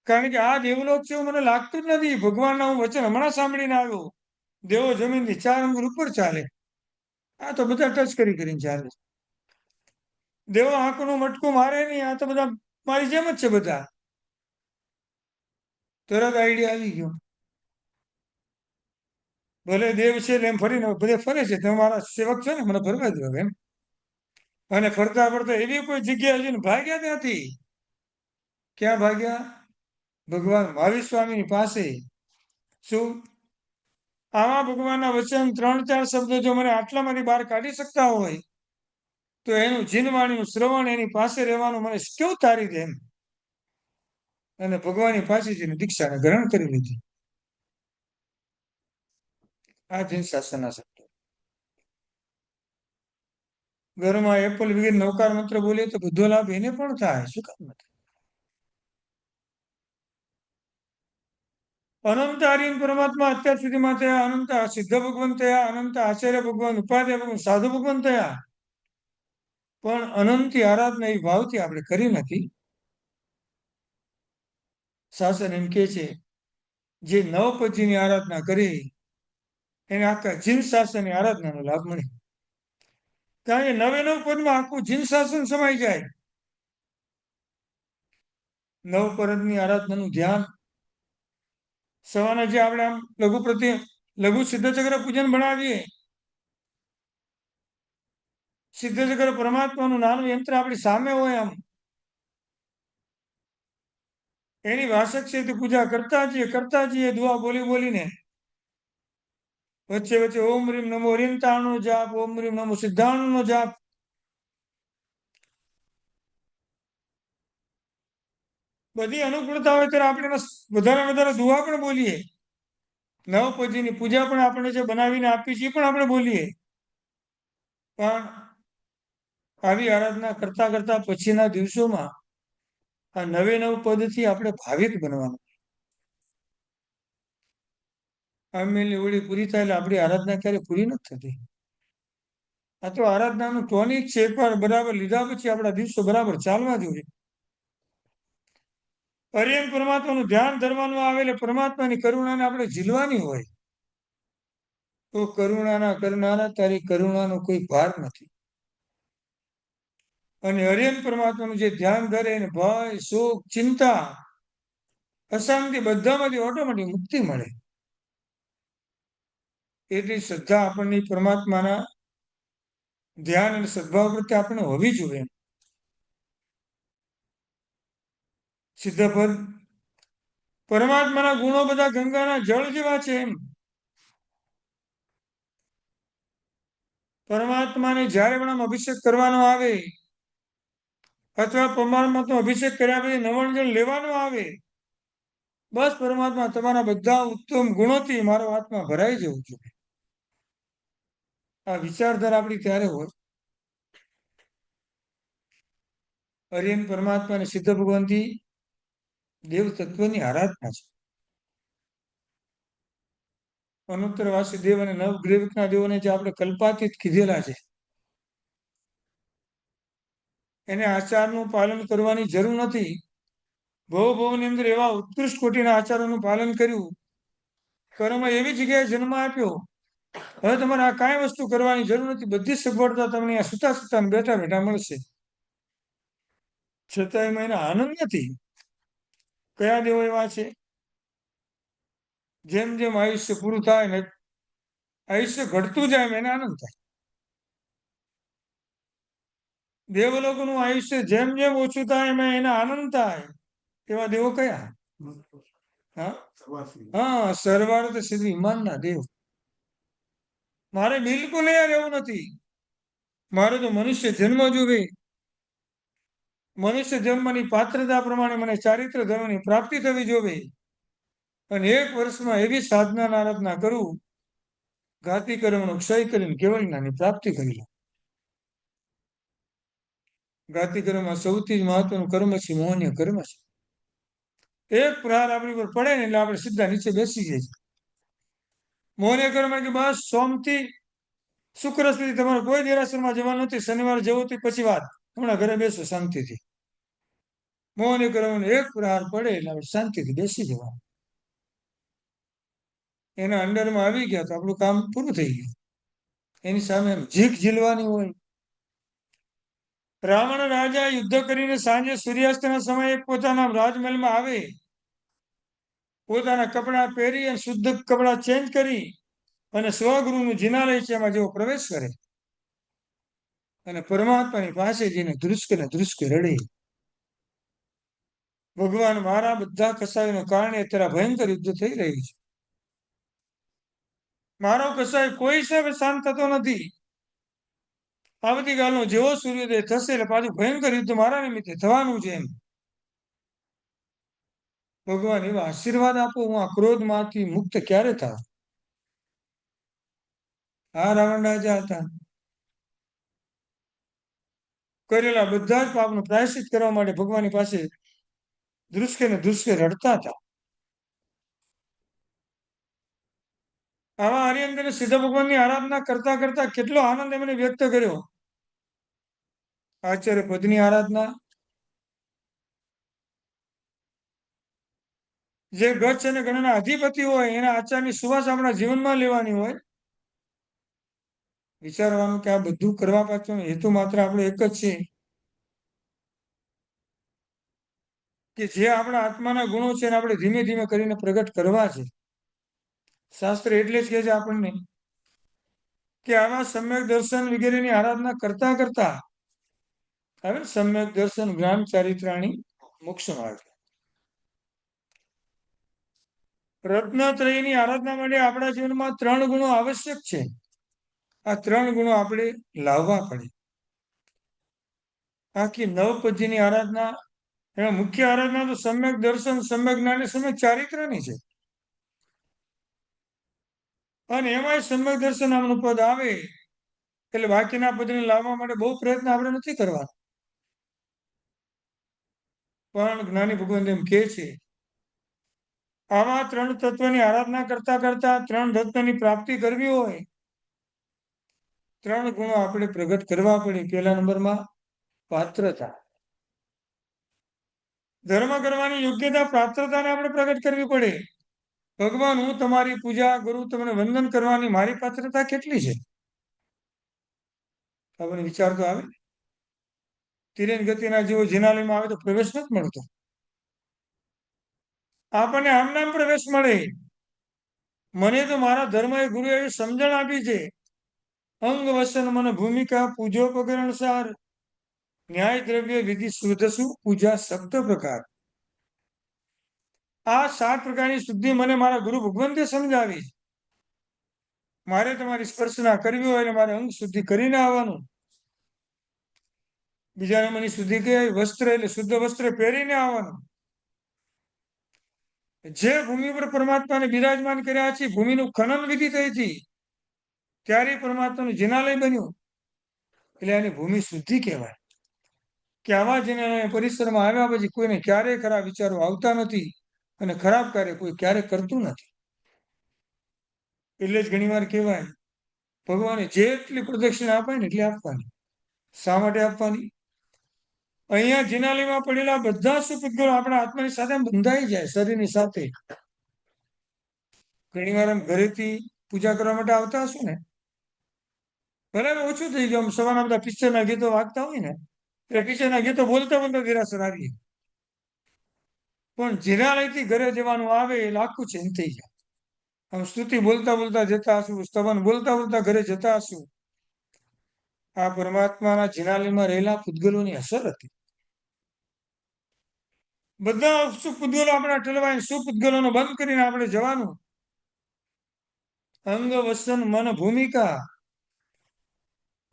કારણ કે આ દેવલોક છે એવું મને લાગતું જ નથી ભગવાનના હું વચન હમણાં સાંભળીને આવ્યો દેવો જમીનથી 4 અંગુર ઉપર ચાલે આ તો બધા ટચ કરીને ચાલે દેવો આંખનું મટકું મારે નહીં આ તો બધા મારી જેમ જ છે બધા તરત આઈડિયા આવી ગયો ભલે દેવ છે એમ ફરીને બધે ફરે છે તમે મારા સેવક છો ને મને ફરવા દો એમ અને ફરતા ફરતા એવી કોઈ જગ્યા છે ને ભાગ્યા ત્યાંથી ક્યાં ભાગ્યા ભગવાન મહાવીર સ્વામીની પાસે શું આવા ભગવાનના વચન 3-4 શબ્દો જો મને આટલામાંથી બહાર કાઢી શકતા હોય તો એનું જીનવાણીનું શ્રવણ એની પાસે રહેવાનું મને કેવું તારી દે એમ અને ભગવાનની પાસે જઈને દીક્ષાને ગ્રહણ કરી લીધી આ જીન શાસનના શબ્દો ઘરમાં એપલ વગેરે નવકાર મંત્ર બોલીએ તો બધો લાભ એને પણ થાય શું કામ નથી અનંત આર્યન પરમાત્મા અત્યાર સુધીમાં થયા અનંત સિદ્ધ ભગવાન થયા અનંત આચાર્ય ભગવાન ઉપાધ્યાય ભગવાન સાધુ ભગવાન થયા પણ અનંતની આરાધના એ ભાવથી આપણે કરી નથી શાસન એમ કે છે જે નવપતિની આરાધના કરી એને આખા જીન શાસનની આરાધનાનો લાભ મળે કારણ કે 99 પદમાં આખું જીન શાસન સમાઈ જાય 9 પદની આરાધનાનું ધ્યાન સવારના જે આપણે આમ લઘુ પ્રત્યે લઘુ સિદ્ધચક્ર પૂજન બનાવીએ સિદ્ધચક્ર પરમાત્માનું નાનું યંત્ર આપણી સામે હોય આમ એની વાસક છે તે પૂજા કરતા જઈએ દુઆ બોલી બોલીને વચ્ચે વચ્ચે ઓમ રીમ નમો અરિયંતાણનો જાપ, ઓમ રીમ નમો સિદ્ધાણનો જાપ. બધી અનુકૂળતા હોય ત્યારે આપણે એમાં વધારે વધારે દુઆ પણ બોલીએ. નવપદીની પૂજા પણ આપણે જે બનાવીને આપીએ છીએ એ પણ આપણે બોલીએ. પણ આવી આરાધના કરતા કરતા પછીના દિવસોમાં આ નવે નવ પદથી આપણે ભાવિક બનવાનું. આમેલી હોળી પૂરી થાય એટલે આપણી આરાધના ક્યારે પૂરી નથી થતી. આ તો આરાધનાનું ટોનિક છે. એકવાર બરાબર લીધા પછી આપણા દિવસો બરાબર ચાલવા જોઈએ. હરિયન પરમાત્માનું ધ્યાન ધરવાનું આવે એટલે પરમાત્માની કરુણાને આપણે ઝીલવાની હોય. તો કરુણાના કરનારા તારી કરુણાનો કોઈ ભાર નથી. અને હરિયન પરમાત્માનું જે ધ્યાન ધરે એને ભય, શોક, ચિંતા, અશાંતિ બધામાંથી ઓટોમેટિક મુક્તિ મળે. એટલી શ્રદ્ધા આપણને પરમાત્માના ધ્યાન અને સદભાવ પ્રત્યે આપણે હોવી જોઈએ. સિદ્ધપદ પરમાત્માના ગુણો બધા ગંગાના જળ જેવા છે. એમ પરમાત્માને જ્યારે પણ આમ અભિષેક કરવાનો આવે અથવા પરમાત્માનો અભિષેક કર્યા પછી નવણ જળ લેવાનો આવે, બસ પરમાત્મા તમારા બધા ઉત્તમ ગુણોથી મારો આત્મા ભરાઈ જવું જોઈએ. આ વિચારધારા આપણી ત્યારે હોય. હરિયન પરમાત્મા અને સિદ્ધ ભગવાનથી દેવ તત્વની આરાધના છે. અનુત્તર વાસુદેવ અને નવગ્રીવના દેવોને જે આપણે કલ્પાતીત કીધેલા છે, એને આચારનું પાલન કરવાની જરૂર નથી. ભવની અંદર એવા ઉત્કૃષ્ટ કોટીના આચારોનું પાલન કર્યું. કર્મ એવી જગ્યાએ જન્મ આપ્યો. હવે તમારે આ કાંઈ વસ્તુ કરવાની જરૂર નથી. બધી સગવડતા તમને આ સુતા સુતા બેઠા બેઠા મળશે. છતાં એમાં એને આનંદ નથી. કયા દેવો એવા છે? જેમ જેમ આયુષ્ય પૂરું થાય ને આયુષ્ય ઘટતું જાય એને આનંદ થાય. દેવલોકનું આયુષ્ય જેમ જેમ ઓછું થાય એમાં એને આનંદ થાય. એવા દેવો કયા? હા હા, સર્વાર્થ સિદ્ધિ વિમાનના દેવ. મારે બિલકુલ અહીંયા રહેવું નથી. મારે તો મનુષ્ય જન્મ જોવે. મનુષ્ય જન્મની પાત્રતા પ્રમાણે મને ચારિત્ર ધર્મની પ્રાપ્તિ થવી જોવે. અને 1 વર્ષમાં એવી સાધના આરાધના કરું, ઘાતી કર્મનો ક્ષય કરીને કેવળ જ્ઞાનની પ્રાપ્તિ કરી લો. ઘાતી કર્મમાં સૌથી જ મહત્વનું કર્મ છે મોહનીય કર્મ છે. એક પ્રહાર આપણી પર પડે ને એટલે આપણે સીધા નીચે બેસી જઈએ. મોહનીય કર્મ કે બસ સોમથી શુક્ર સુધી તમારે કોઈ દેરાસરમાં જવાનું નથી. શનિવારે જવું હતું પછી વાત, હમણાં ઘરે બેસો શાંતિથી. મોહનીય કર્મનો એક પ્રહાર પડે એટલે આપણે શાંતિથી બેસી જવાનું. એના અંડરમાં આવી ગયા તો આપણું કામ પૂરું થઈ ગયું. એની સામે એમ ઝીક ઝીલવાની હોય. રાવણ રાજા યુદ્ધ કરીને સાંજે સૂર્યાસ્તના સમયે પોતાના રાજમહેલમાં આવે, પોતાના કપડાં પહેરી અને શુદ્ધ કપડાં ચેન્જ કરી અને સ્વગૃહનું જિનાલય છે એમાં જેવો પ્રવેશ કરે અને પરમાત્માની પાસે જઈને ધ્રુસકે ને ધ્રુસકે રડે, ભગવાન મારા બધા કસાયોને કારણે અત્યારે ભયંકર યુદ્ધ થઈ રહ્યું છે. મારો કસાય કોઈ હિસાબે શાંત થતો નથી. આવતીકાલનો જેવો સૂર્યોદય થશે એટલે પાછું ભયંકર યુદ્ધ મારા નિમિત્તે થવાનું છે. એમ ભગવાન એવા આશીર્વાદ આપો, હું આ ક્રોધમાંથી મુક્ત ક્યારે થાવ. આ રાવણ રાજા હતા. કરેલા બધા જ પાપનું પ્રાયશ્ચિત કરવા માટે ભગવાનની પાસે ધ્રુસકે ને ધ્રુસકે રડતા હતા. આવા હરિયંદર સિદ્ધ ભગવાનની આરાધના કરતા કરતા કેટલો આનંદ એમને વ્યક્ત કર્યો. આચાર્ય પદની આરાધના, જે ગચ્છ અને ગણના અધિપતિ હોય એના આચારની સુવાસ આપણા જીવનમાં લેવાની હોય. વિચારવાનું કે આ બધું કરવા પાછળ હેતુ માત્ર આપણો એક જ છે કે જે આપણા આત્માના ગુણો છે એને આપણે ધીમે ધીમે કરીને પ્રગટ કરવા છે. શાસ્ત્ર એટલે જ કહે છે આપણને કે આવા સમ્યક દર્શન વગેરેની આરાધના કરતા કરતા હવે સમ્યક દર્શન જ્ઞાન ચારિત્રાણી મોક્ષ માર્ગ. રત્નત્રયની આરાધના માટે આપણા જીવનમાં 3 ગુણો આવશ્યક છે. આ 3 ગુણો આપણે લાવવા પડે. આખી નવપદ્યની આરાધના, એમાં મુખ્ય આરાધના તો સમ્યક દર્શન, સમ્યક જ્ઞાન, સમ્યક ચારિત્ર્યની છે. અને એમાંય સમ્યક દર્શન નામનું પદ આવે એટલે બાકીના પદને લાવવા માટે બહુ પ્રયત્ન આપણે નથી કરવાનો. પણ જ્ઞાની ભગવાન એમ કહે છે, આવા 3 તત્વની આરાધના કરતા કરતા 3 રત્નની પ્રાપ્તિ કરવી હોય, 3 ગુણો આપણે પ્રગટ કરવા પડે. પહેલા નંબરમાં પાત્રતા. ધર્મ કરવાની યોગ્યતા, પાત્રતાને આપણે પ્રગટ કરવી પડે. ભગવાન, હું તમારી પૂજા કરું, તમને વંદન કરવાની મારી પાત્રતા કેટલી છે? આપણને વિચાર તો આવે. તિરેન ગતિના જેવો જિનાલયમાં આવે તો પ્રવેશ નથી મળતો. આપણને આમ નામ પ્રવેશ મળે. મને તો મારા ધર્મએ ગુરુ એવી સમજણ આપી છે, અંગ વસન મન ભૂમિકા પૂજોપકરણ સાર, ન્યાય દ્રવ્ય વિધિ શુદ્ધ પૂજા સપ્ત પ્રકાર. આ 7 પ્રકારની શુદ્ધિ મને મારા ગુરુ ભગવંતે સમજાવી. મારે તમારી સ્પર્શના કરવી હોય એટલે મારે અંગ શુદ્ધિ કરીને આવવાનું. બીજા નંબરની શુદ્ધિ કહેવાય વસ્ત્ર, એટલે શુદ્ધ વસ્ત્ર પહેરીને આવવાનું. જે ભૂમિ પર પરમાત્માને બિરાજમાન કર્યા છે, ભૂમિનું ખનન વિધિ થઈ હતી, ત્યારે પરમાત્માનું જિનાલય બન્યું. એટલે આની ભૂમિ શુદ્ધિ કહેવાય. કે આવા જિનાલય પરિસરમાં આવ્યા પછી કોઈને ક્યારેય ખરાબ વિચારો આવતા નથી, અને ખરાબ કાર્ય કોઈ ક્યારેય કરતું નથી. એટલે જ ઘણી વાર કહેવાય, ભગવાને જેટલી પ્રદક્ષિણા અપાય ને એટલી આપવાની. શા માટે આપવાની? અહીંયા જિનાલયમાં પડેલા બધા સુપુદ્ગલો આપણા આત્માની સાથે બંધાઈ જાય, શરીરની સાથે. ઘણી વાર આમ ઘરેથી પૂજા કરવા માટે આવતા હશું ને, બરાબર ઓછું થઈ ગયું. સવારના બધા પિક્ચરના ગીતો વાગતા હોય ને, એટલે પિક્ચરના ગીતો બોલતા બોલતા દેરાસર આવીએ. પણ જિનાલયથી ઘરે જવાનું આવે એટલે આખું ચેન્જ થઈ જાય. આમ સ્તુતિ બોલતા બોલતા જતા હશું, સ્તવન બોલતા બોલતા ઘરે જતા હશું. આ પરમાત્માના જિનાલયમાં રહેલા પૂતગલોની અસર હતી. બધા સુપુદ્ગલો આપણા ઠલવાય, સુપુદ્ગલોનો બંધ કરીને આપણે જવાનું. અંગ વસન મન ભૂમિકા.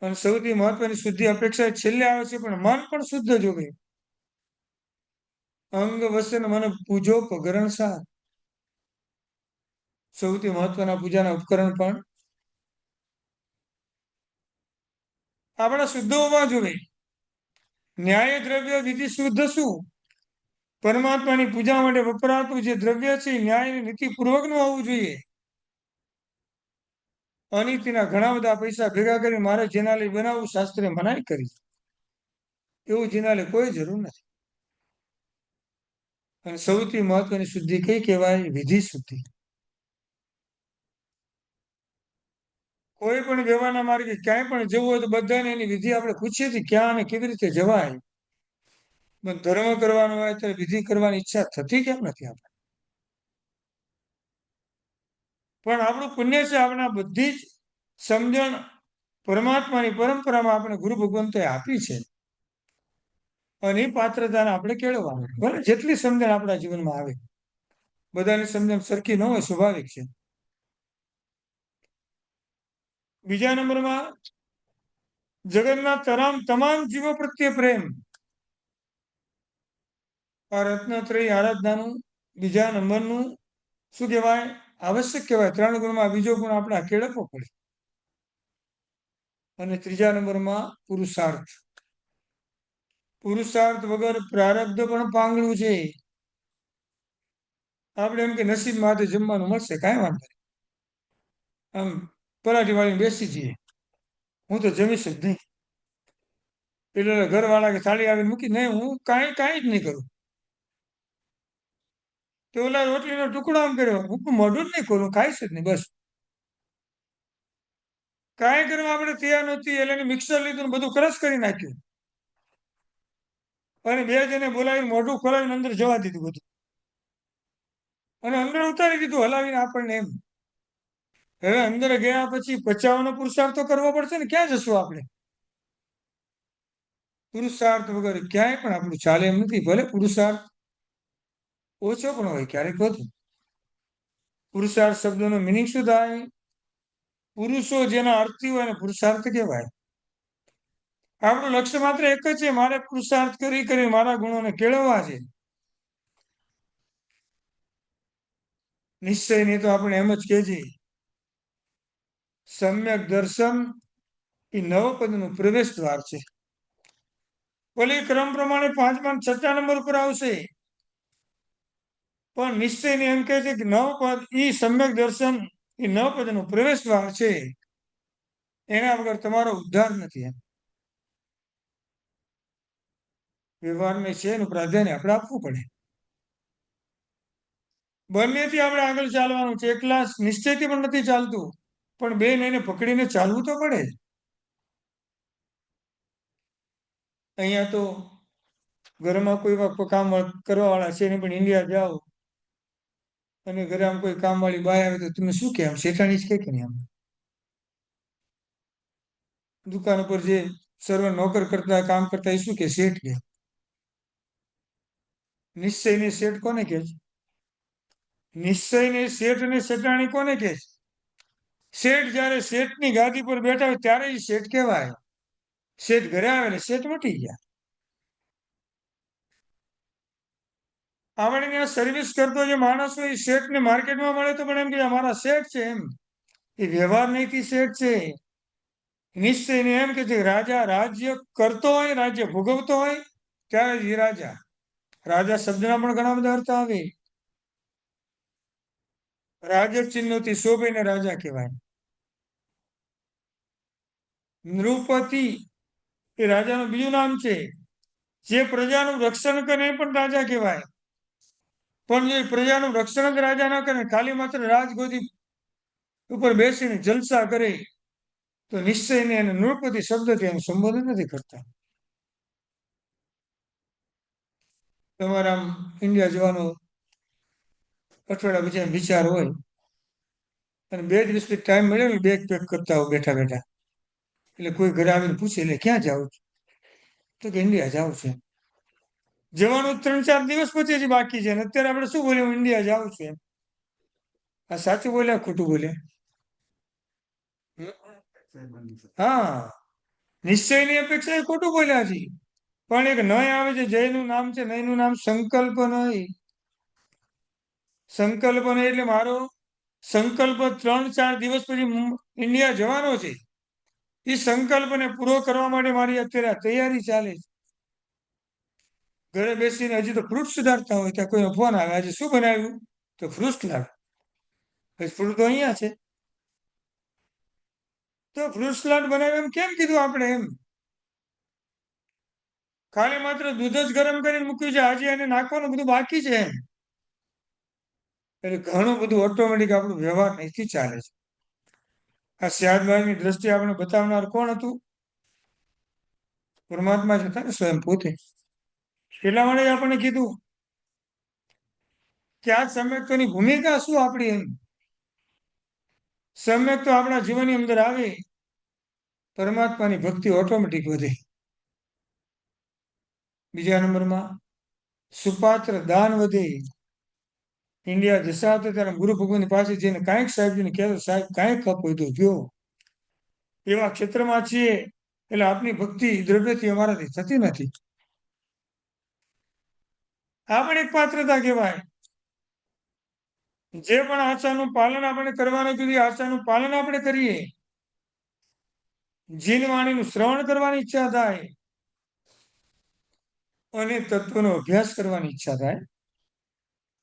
અને સૌથી મહત્વની શુદ્ધિ અપેક્ષા છેલ્લે આવે છે, પણ મન પણ શુદ્ધ જોવે. અંગ વસન મન પૂજો પગરણ સાર. સૌથી મહત્વના પૂજાના ઉપકરણ પણ આપણા શુદ્ધ હોવા જોઈએ. ન્યાય દ્રવ્ય વિધિ શુદ્ધ શું? પરમાત્માની પૂજા માટે વપરાતું જે દ્રવ્ય છે, ન્યાય નીતિપૂર્વકનું હોવું જોઈએ. અનીતિના ઘણા બધા પૈસા ભેગા કરી મારે જિનાલય બનાવવું, શાસ્ત્રે મનાઈ કરી. એવું જિનાલય કોઈ જરૂર નથી. અને સૌથી મહત્વની શુદ્ધિ કઈ કહેવાય? વિધિ શુદ્ધિ. કોઈ પણ વ્યવહારના માર્ગે ક્યાંય પણ જવું હોય તો બધાને એની વિધિ આપણે પૂછીએ છીએ, ક્યાં અને કેવી રીતે જવાય. પણ ધર્મ કરવાનો હોય ત્યારે વિધિ કરવાની ઈચ્છા થતી કેમ નથી આપણે? પણ આપણું પુણ્ય છે, આપણા બધી જ સમજણ પરમાત્માની પરંપરામાં આપણે ગુરુ ભગવંતે આપી છે. અને એ પાત્રતાને આપણે કેળવવાનું. ભલે જેટલી સમજણ આપણા જીવનમાં આવે, બધાની સમજણ સરખી ન હોય, સ્વાભાવિક છે. બીજા નંબરમાં જગતના તમામ જીવો પ્રત્યે પ્રેમ. આ રત્નત્રય આરાધનાનું બીજા નંબરનું શું કહેવાય? આવશ્યક કહેવાય. 3 ગુણમાં બીજો ગુણ આપણે કેળવવો પડે. અને ત્રીજા નંબરમાં પુરુષાર્થ. પુરુષાર્થ વગર પ્રારબ્ધ પણ પાંગળું છે. આપણે એમ કે નસીબ માટે જમવાનું મળશે, કાંઈ વાંધો નહીં. આમ પરાઠી વાળીને બેસી જઈએ, હું તો જમીશ જ નહીં. એટલે ઘરવાળા કે થાળી આવીને મૂકી, નહીં હું કાંઈ કાંઈ જ નહીં કરું. તો ઓલા રોટલીનો ટુકડો આમ કર્યો, હું મોઢું જ નહીં ખોલું, ખાઈશ જ નહીં, બસ. કાંઈ કરવા આપણે તૈયાર નથી. એટલે મિક્સર લીધું ને બધું ક્રશ કરી નાખ્યું. અને 2 જણે બોલાવીને મોઢું ખોલાવીને અંદર જવા દીધું બધું. અને અંદર ઉતારી દીધું હલાવીને આપણને એમ. હવે અંદર ગયા પછી પચાવવાનો પુરુષાર્થ તો કરવો પડશે ને, ક્યાં જશું આપણે? પુરુષાર્થ વગર ક્યાંય પણ આપણું ચાલે એમ નથી. ભલે પુરુષાર્થ ઓછો પણ હોય, ક્યારેક વધુ. પુરુષાર્થ શબ્દનો મિનિંગ શું થાય? પુરુષો જેના અર્થી હોય એને પુરુષાર્થ કહેવાય. આપણું લક્ષ્ય માત્ર એક જ છે, મારે પુરુષાર્થ કરી મારા ગુણોને કેળવવા છે. નિશ્ચયની તો આપણે એમ જ કહેજે, સમ્યક દર્શન એ નવપદનું પ્રવેશ દ્વાર છે. ઓલી ક્રમ પ્રમાણે 5મા અને 6જા નંબર ઉપર આવશે, પણ નિશ્ચયની એમ કહે છે કે નવપદ એ સમ્યક દર્શન એ નવપદનું પ્રવેશ દ્વાર છે. એના વગર તમારો ઉદ્ધાર નથી. એમ વ્યવહારને છે એનું પ્રાધાન્ય આપણે આપવું પડે. બંનેથી આપણે આગળ ચાલવાનું છે. એકલા નિશ્ચયથી પણ નથી ચાલતું, પણ બેન એને પકડીને ચાલવું તો પડે. અહીંયા તો ઘરમાં કોઈ કામ કરવા વાળા છે ને, પણ ઇન્ડિયા જાઓ અને ઘરે આમ કોઈ કામવાળી બાય આવે તો તમે શું કે આમ શેઠાણી જ કે નહીં? આમ દુકાન ઉપર જે સર્વ નોકર કરતા કામ કરતા એ શું કે શેઠ કે? નિશ્ચયને શેઠ કોને કે છે? નિશ્ચયને શેઠ અને શેઠાણી કોને કે છે? શેઠ જ્યારે શેઠની ગાદી પર બેઠા હોય ત્યારે એ શેઠ કહેવાય. શેઠ ઘરે આવે એટલે શેઠ મટી ગયા. આપણે ત્યાં સર્વિસ કરતો જે માણસ હોય એ શેઠને માર્કેટમાં મળે તો પણ એમ કે અમારા શેઠ છે. એમ એ વ્યવહાર નહીંથી શેઠ છે. નિશ્ચયને એમ કે છે રાજા રાજ્ય કરતો હોય, રાજ્ય ભોગવતો હોય ત્યારે જ એ રાજા. રાજા શબ્દના પણ ઘણા બધા અર્થ આવે. રાજ્ય ચિહ્નોથી શોભીને રાજા કહેવાય. નૃપતિ એ રાજાનું બીજું નામ છે. જે પ્રજાનું રક્ષણ કરે એ પણ રાજા કહેવાય. પણ જો પ્રજાનું રક્ષણ જ રાજા ન કરે, ખાલી માત્ર રાજગોદી ઉપર બેસીને જલસા કરે, તો નિશ્ચયને એને નૃપતિ શબ્દથી એનું સંબોધન નથી કરતા. તમારે આમ ઇન્ડિયા જવાનો અઠવાડિયા પછી વિચાર હોય અને 2 દિવસથી ટાઈમ મળ્યો ને, બેગ પેક કરતા હોય બેઠા બેઠા, એટલે કોઈ ઘરે આવીને પૂછે એટલે ક્યાં જાવ? તો કે ઇન્ડિયા જાવ છે. જવાનું 3-4 દિવસ પછી જ બાકી છે. અત્યારે આપણે શું બોલ્યું? ઇન્ડિયા જાવ છે. આ સાચું બોલ્યા ખોટું બોલ્યા? હા, નિશ્ચયની અપેક્ષા એ ખોટું બોલ્યા છે. પણ એક નય આવે છે, જયનું નામ છે, નયનું નામ સંકલ્પ નય. સંકલ્પ નય એટલે મારો સંકલ્પ 3-4 દિવસ પછી ઇન્ડિયા જવાનો છે. એ સંકલ્પને પૂરો કરવા માટે મારી અત્યારે તૈયારી ચાલે છે. ઘરે બેસીને હજી તો ફ્રૂટ સુધારતા હોય ત્યાં કોઈનો ફોન આવે, આજે શું બનાવ્યું? તો ફ્રૂટ લાવે. ફ્રૂટ તો અહીંયા છે. તો ફ્રૂટ સલાડ બનાવ્યું એમ કેમ કીધું આપણે? એમ ખાલી માત્ર દૂધ જ ગરમ કરીને મૂક્યું છે, આજે એને નાખવાનું બધું બાકી છે. એમ એટલે ઘણું બધું ઓટોમેટિક આપણું વ્યવહાર અહીંથી ચાલે છે. આ સ્યાદભાઈની દ્રષ્ટિએ આપણે બતાવનાર કોણ હતું? પરમાત્મા જ હતા ને, સ્વયં પોતે. એટલા માટે આપણને કીધું કે આ સમ્યક્તની ભૂમિકા શું આપણી? એમ સમ્યક તો આપણા જીવનની અંદર આવે, પરમાત્માની ભક્તિ ઓટોમેટિક વધે. બીજા નંબરમાં સુપાત્ર દાન વધે. ઇન્ડિયા જશા હતા ત્યારે ગુરુ ભગવાનની પાસે જઈને કાંઈક સાહેબજીને કહેતો, સાહેબ કાંઈક કપ હોય તો જો. એવા ક્ષેત્રમાં છીએ એટલે આપની ભક્તિ દ્રવ્યથી અમારાથી થતી નથી. આ પણ એક પાત્રતા કહેવાય. જે પણ આચારનું પાલન આપણે કરવાનું કીધું, આચારનું પાલન આપણે કરીએ, જીન વાણીનું શ્રવણ કરવાની ઈચ્છા થાય અને તત્વનો અભ્યાસ કરવાની ઈચ્છા થાય.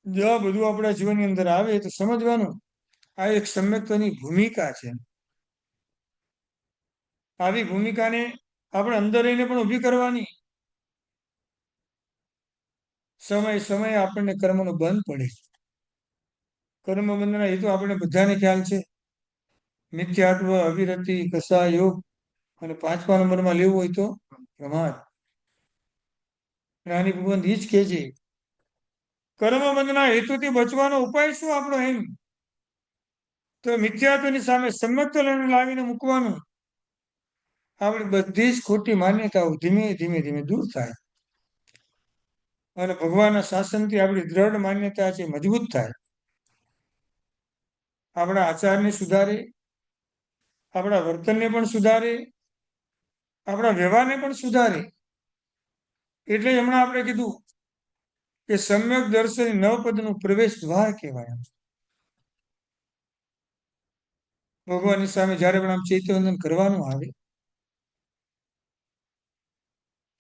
જો આ બધું આપણા જીવનની અંદર આવે તો સમજવાનું આ એક સમ્યક્તની ભૂમિકા છે. આવી ભૂમિકાને આપણે અંદર રહીને પણ ઊભી કરવાની. સમય સમયે આપણને કર્મનો બંધ પડે. કર્મ બંધના એ તો આપણે બધાને ખ્યાલ છે. મિથ્યાત્વ, અવિરતિ, કસા યોગ અને 5મા નંબરમાં લેવું હોય તો પ્રમાદ. જ્ઞાની ભગવાન એ જ કહે છે, કર્મબંધના હેતુથી બચવાનો ઉપાય શું આપણો? એમ તો મિથ્યાત્વની સામે સમ્યક્ત લાવીને મૂકવાનું. આપણી બધી જ ખોટી માન્યતાઓ ધીમે ધીમે ધીમે દૂર થાય અને ભગવાનના શાસનથી આપણી દ્રઢ માન્યતા છે મજબૂત થાય. આપણા આચારને સુધારે, આપણા વર્તનને પણ સુધારે, આપણા વ્યવહારને પણ સુધારે. એટલે હમણાં આપણે કીધું કે સમ્યક દર્શની નવપદનું પ્રવેશ દ્વાર કહેવાય. ભગવાનની સામે જ્યારે પણ આમ ચૈત્યવંદન કરવાનું આવે,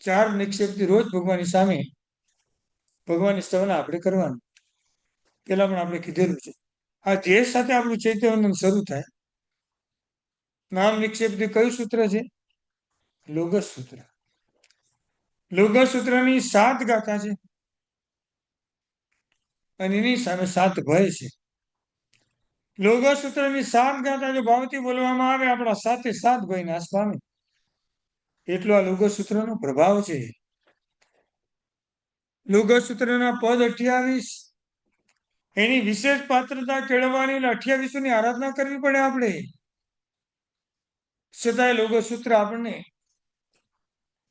4 નિક્ષેપથી રોજ ભગવાનની સામે ભગવાનની સ્તવના આપણે કરવાનું. પેલા પણ આપણે કીધેલું છે. આ ધ્યેય સાથે આપણું ચૈત્યવંદન શરૂ થાય. નામ નિક્ષેપથી કયું સૂત્ર છે? લોગસ સૂત્ર. લોગસ સૂત્રની 7 ગાથા છે અને એની સામે 7 ભય છે. લોગસ સૂત્રની 7 ગાથા જો ભાવથી બોલવામાં આવે, આપણા 7 ભય નાશ પામે. એટલો આ લોગસ સૂત્રનો પ્રભાવ છે. લોગસ સૂત્રના પદ 28, એની વિશેષ પાત્રતા કેળવવાની, 28ની આરાધના કરવી પડે આપણે. છતાંય લોગસ સૂત્ર આપણને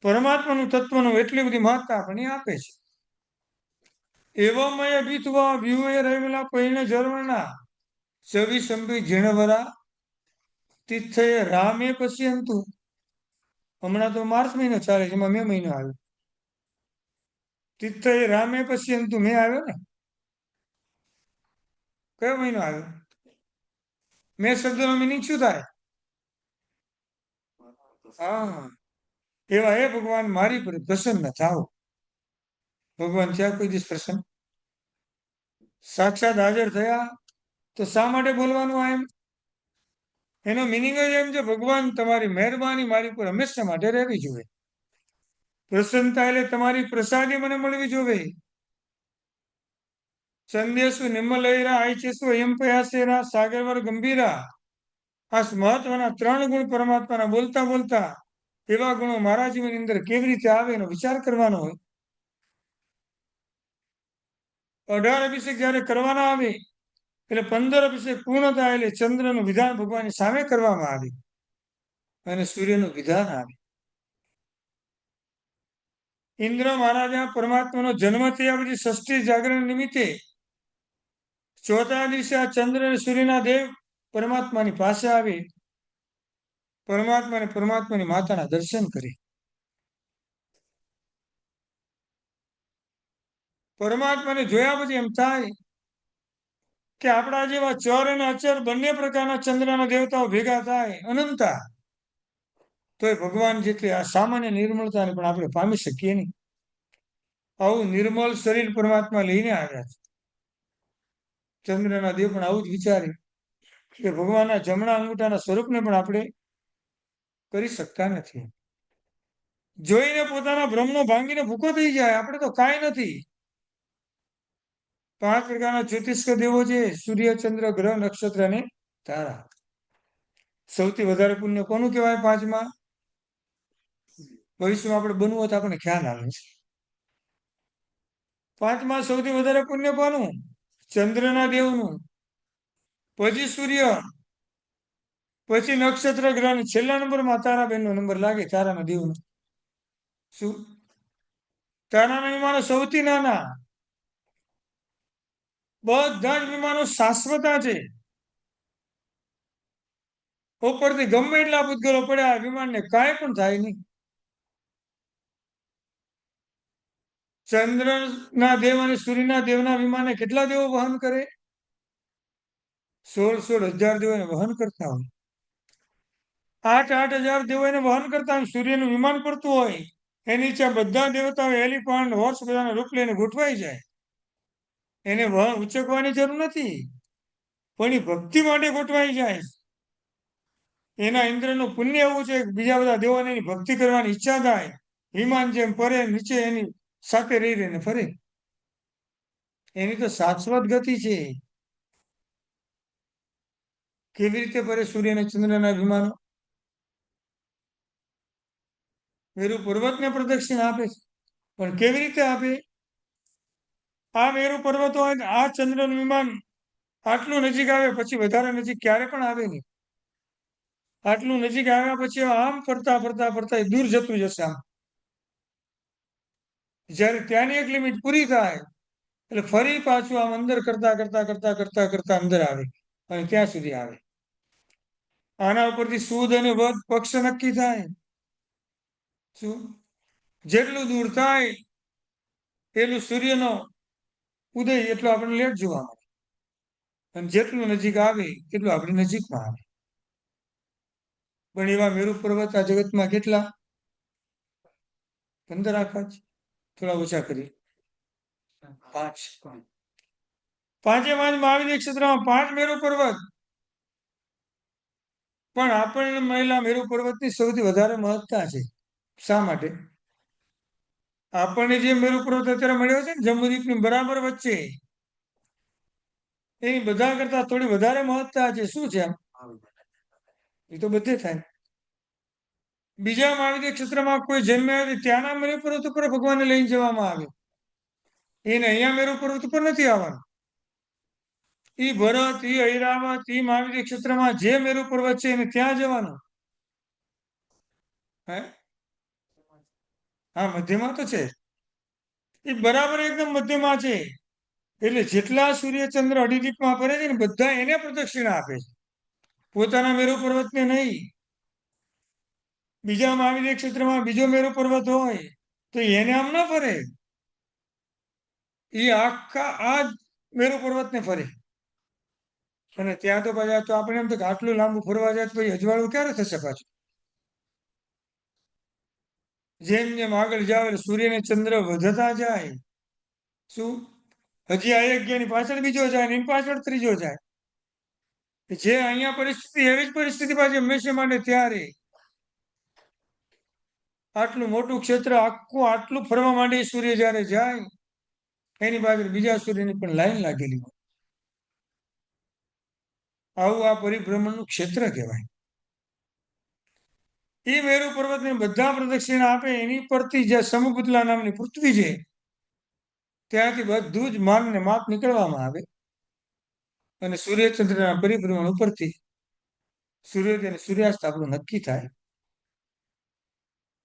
પરમાત્માનું તત્વનું એટલી બધી મહત્તા આપણને આપે છે. એવમય બીતવા વ્યુએ રહેલા પૈને જરવણા સવી સંભી ઝીણવરા તિથ્થે રામે પશ્યંતુ. હમણાં તો માર્ચ મહિનો ચાલે છે, એમાં મે મહિનો આવ્યો. તિથ્થે રામે પશ્યંતુ મે આવ્યો ને. કયો મહિનો આવ્યો? મે શબ્દનો મિનિંગ શું થાય? હા, એવા હે ભગવાન મારી પર પ્રસન્ન થાઓ. ભગવાન ત્યાં કોઈ દિવસ પ્રસન્ન? સાક્ષાત હાજર થયા તો શા માટે બોલવાનું આ એમ? એનો મિનિંગ જ એમ છે, ભગવાન તમારી મહેરબાની મારી પર હંમેશા માટે રહેવી જોઈએ. પ્રસન્નતા એટલે તમારી પ્રસાદી મને મળવી જોઈએ. સંદેશુ નિમ્મલૈરા આઈચેસુ એમ પયાસેરા સાગરવર ગંભીરા. આ મહત્વના 3 ગુણ પરમાત્માના બોલતા બોલતા એવા ગુણો મારા જીવનની અંદર કેવી રીતે આવે એનો વિચાર કરવાનો હોય. 18 અભિષેક જયારે કરવાના આવે એટલે 15 અભિષેક પૂર્ણ થાય એટલે ચંદ્રનું વિધાન ભગવાનની સામે કરવામાં આવે અને સૂર્યનું વિધાન આવે. ઇન્દ્ર મહારાજા પરમાત્માનો જન્મ થયા પછી ષષ્ઠી જાગરણ નિમિત્તે 4થા દિવસે આ ચંદ્ર અને સૂર્યના દેવ પરમાત્માની પાસે આવે, પરમાત્મા અને પરમાત્માની માતાના દર્શન કરે. પરમાત્માને જોયા પછી એમ થાય કે આપણા જેવા ચર અને અચર બંને પ્રકારના ચંદ્રના દેવતાઓ ભેગા થાય અનંતા, તો એ ભગવાન જેટલી આ સામાન્ય નિર્મળતાને પણ આપણે પામી શકીએ નહીં. આવું નિર્મળ શરીર પરમાત્મા લઈને આવ્યા છે. ચંદ્રના દેવ પણ આવું જ વિચારે કે ભગવાનના જમણા અંગૂઠાના સ્વરૂપને પણ આપણે કરી શકતા નથી. જોઈને પોતાના ભ્રમનો ભાંગીને ભૂકો થઈ જાય, આપણે તો કાંઈ નથી. 5 પ્રકારના જ્યોતિષ દેવો છે: સૂર્ય, ચંદ્ર, ગ્રહ, નક્ષત્ર અને તારા. સૌથી વધારે પુણ્ય કોનું કહેવાય? 5માં ભવિષ્યમાં આપણે બનવું હોય તો આપણને ખ્યાલ આવે છે. 5માં સૌથી વધારે પુણ્ય કોનું? ચંદ્રના દેવનું, પછી સૂર્ય, પછી નક્ષત્ર, ગ્રહ, છેલ્લા નંબરમાં તારાબેનનો નંબર લાગે, તારાના દેવનો. શું? તારાના વિમાનો સૌથી નાના. બધા જ વિમાનો શાશ્વતા છે. ઉપરથી ગમે એટલા પૂતગલો પડ્યા, વિમાનને કાંઈ પણ થાય નહીં. ચંદ્રના દેવ અને સૂર્યના દેવના વિમાને કેટલા દેવો વહન કરે? 16,000 દેવો એને વહન કરતા હોય. 8,000 દેવો એને વહન કરતા હોય. સૂર્યનું વિમાન પડતું હોય, એની નીચે બધા દેવતાઓ એલિફન્ટ, હોર્સ બધાના રૂપ લઈને ગોઠવાઈ જાય. એને ઉચકવાની જરૂર નથી, પણ એ ભક્તિ માટે ગોઠવાઈ જાય. એના ઇન્દ્રનું પુણ્ય એવું છે કે બીજા બધા દેવોને એની ભક્તિ કરવાની ઈચ્છા થાય. વિમાન જેમ ફરે, નીચે એની સાથે રહી રહીને ફરે. એની તો શાશ્વત ગતિ છે. કેવી રીતે ફરે સૂર્ય અને ચંદ્રના વિમાનો? મેરુ પર્વતને પ્રદક્ષિણ આપે છે, પણ કેવી રીતે આપે? આ મેરુ પર્વત હોય, આ ચંદ્રનું વિમાન આટલું નજીક આવે પછી વધારે નજીક ક્યારે પણ આવે નહીં. આટલું નજીક આવ્યા પછી આમ ફરતા ફરતા ફરતા દૂર જતું જશે. આમ જ્યારે ત્યાંની એક લિમિટ પૂરી થાય એટલે ફરી પાછું આમ અંદર કરતા કરતા કરતા કરતા કરતા અંદર આવે. અને ત્યાં સુધી આવે. આના ઉપરથી સુદ અને વદ પક્ષ નક્કી થાય. શું? જેટલું દૂર થાય એટલું સૂર્યનો ઉદય એટલો આપણે લેટ જોવા મળે, અને જેટલું નજીક આવે એટલું આપણી નજીકમાં આવે. પણ એવા મેરુ પર્વત આ જગતમાં કેટલા? 15 આખા જ, થોડા ઓછા કરી 5. પાંચે પાંચ મહાવિદ્ય ક્ષેત્રમાં 5 મેરુ પર્વત. પણ આપણને મળેલા મેરુ પર્વતની સૌથી વધારે મહત્તા છે. શા માટે? આપણને જે મેરુ પર્વત અત્યારે મળ્યો છે ને જમ્બુદ્વીપની બરાબર વચ્ચે, એની બધા કરતા થોડી વધારે મહત્તા છે. શું છે? એ તો બધે થાય. બીજા મહાવિદ્ય ક્ષેત્રમાં કોઈ જન્મ્યા હોય ત્યાંના મેરુ પર્વત ઉપર ભગવાનને લઈને જવામાં આવે. એને અહીંયા મેરુ પર્વત ઉપર નથી આવવાનું. એ ભરત, એ ઐરાવત, એ મહાવિદ્ય ક્ષેત્રમાં જે મેરુ પર્વત છે એને ત્યાં જવાનું. હે? હા, મધ્યમાં તો છે. એ બરાબર એકદમ મધ્યમાં છે. એટલે જેટલા સૂર્યચંદ્ર અઢી ફરે છે ને બધા એને પ્રદક્ષિણા આપે છે, પોતાના મેરુ પર્વતને નહીં. બીજા મહાવિદ્ય ક્ષેત્રમાં બીજો મેરુ પર્વત હોય તો એને આમ ના ફરે. એ આખા આ જ મેરુ પર્વતને ફરે. અને ત્યાં તો પાછા તો આપણે એમ તો આટલું લાંબુ ફરવા જાય તો પછી અજવાળું ક્યારે થશે પાછું? જેમ જેમ આગળ જાવ એટલે સૂર્ય ને ચંદ્ર વધતા જાય. શું? હજી આ એક ગયા પાછળ બીજો જાય ને એની પાછળ ત્રીજો જાય. જે અહીંયા પરિસ્થિતિ એવી જ પરિસ્થિતિ પાછી હંમેશા માટે ત્યારે આટલું મોટું ક્ષેત્ર આખું આટલું ફરવા માંડે સૂર્ય જ્યારે જાય એની પાછળ બીજા સૂર્યની પણ લાઈન લાગેલી હોય. આવું આ પરિભ્રમણનું ક્ષેત્ર કહેવાય. એ મેરુ પર્વતને બધા પ્રદક્ષિણા આપે એની પરથી જે સમુપુતલા નામની પૃથ્વી છે ત્યાંથી બધું જ માન ને માપ નીકળવામાં આવે અને સૂર્યચંદ્રના પરિભ્રમણ ઉપરથી સૂર્યોદય અને સૂર્યાસ્ત આપણું નક્કી થાય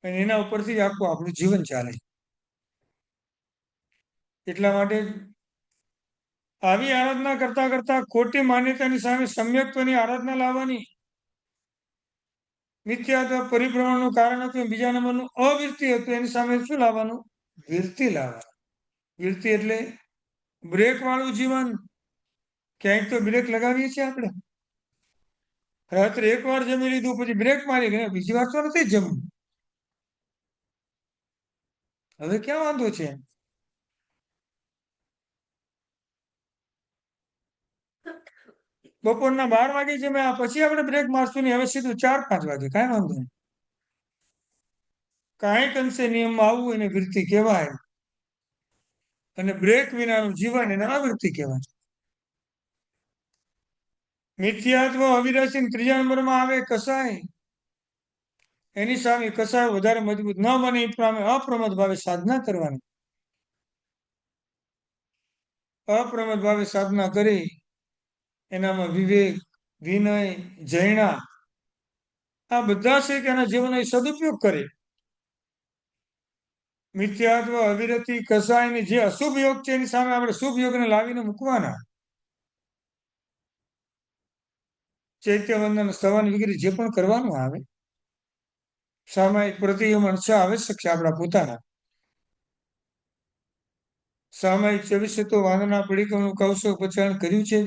અને એના ઉપરથી જ આખું આપણું જીવન ચાલે. એટલા માટે આવી આરાધના કરતા કરતા ખોટી માન્યતાની સામે સમ્યક્ત્વની આરાધના લાવવાની. મિથ્યા પરિભ્રમણનું કારણ હતું બીજા નંબરનું અવિરતિ હતું, એની સામે શું લાવવાનું? વિરતિ લાવવાનું. વિરતિ એટલે બ્રેક વાળું જીવન. ક્યાંક તો બ્રેક લગાવીએ છીએ આપણે. રાત્રે એક વાર જમી લીધું પછી બ્રેક મારી ગયા, બીજી વાર તો નથી જ જમવું. હવે ક્યાં વાંધો છે? બપોરના 12 વાગે જમ્યા પછી આપણે બ્રેક મારશું નહીં, હવે સીધું 4-5 વાગે, કાંઈ વાંધો નહીં. કાંઈક અંશે નિયમમાં આવવું એને વૃત્તિ કહેવાય, અને બ્રેક વિનાનું જીવન એને આવૃત્તિ કહેવાય. મિથ્યાત્વ અવિરસી ત્રીજા નંબરમાં આવે કસાય. એની સામે કસાય વધારે મજબૂત ન બને એ પ્રમાણે અપ્રમદ ભાવે સાધના કરવાની. અપ્રમદ ભાવે સાધના કરી એનામાં વિવેક, વિનય, જૈણા આ બધા છે કે એના જીવનનો સદુપયોગ કરે. મિથ્યાત્વ, અવિરતિ, કસાય જે અશુભ યોગ છે એની સામે આપણે શુભ યોગને લાવીને મૂકવાના. ચૈત્ય વંદન, સ્તવન વગેરે જે પણ કરવાનું આવે સામાયિક પ્રતિક્રમણ છે આવશ્યક છે આપણા પોતાના. સામાયિક 24 તો વાંદના પડીકમનું કૌશક પચારણ કર્યું છે.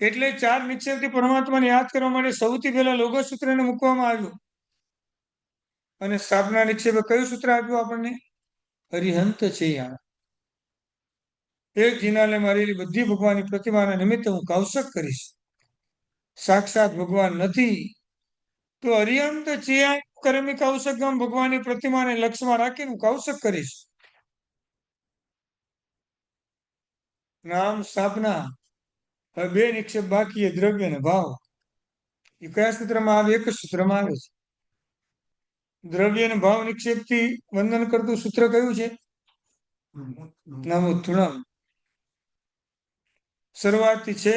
એટલે 4 નિક્ષેપથી પરમાત્માને યાદ કરવા માટે સૌથી પહેલા લોગો સૂત્રને મૂકવામાં આવ્યું. અને સ્થાપના નિક્ષેપે કયું સૂત્ર આપ્યું આપણને? હરિહંત છે. એક જીનાને મારેલી બધી ભગવાનની પ્રતિમાના નિમિત્તે હું કૌશક કરીશ. સાક્ષાત ભગવાન નથી તો અરિહંત છે કર્મી કૌશકમ ભગવાનની પ્રતિમાને લક્ષ્યમાં રાખીને હું કૌશક કરીશ. નામ સ્થાપના. હવે 2 નિક્ષેપ બાકી એ દ્રવ્ય અને ભાવ. એ કયા સૂત્રમાં આવે? એક જ સૂત્રમાં આવે છે. દ્રવ્ય અને ભાવ નિક્ષેપથી વંદન કરતું સૂત્ર કયું છે? નમોતુણમ. શરૂઆતથી છે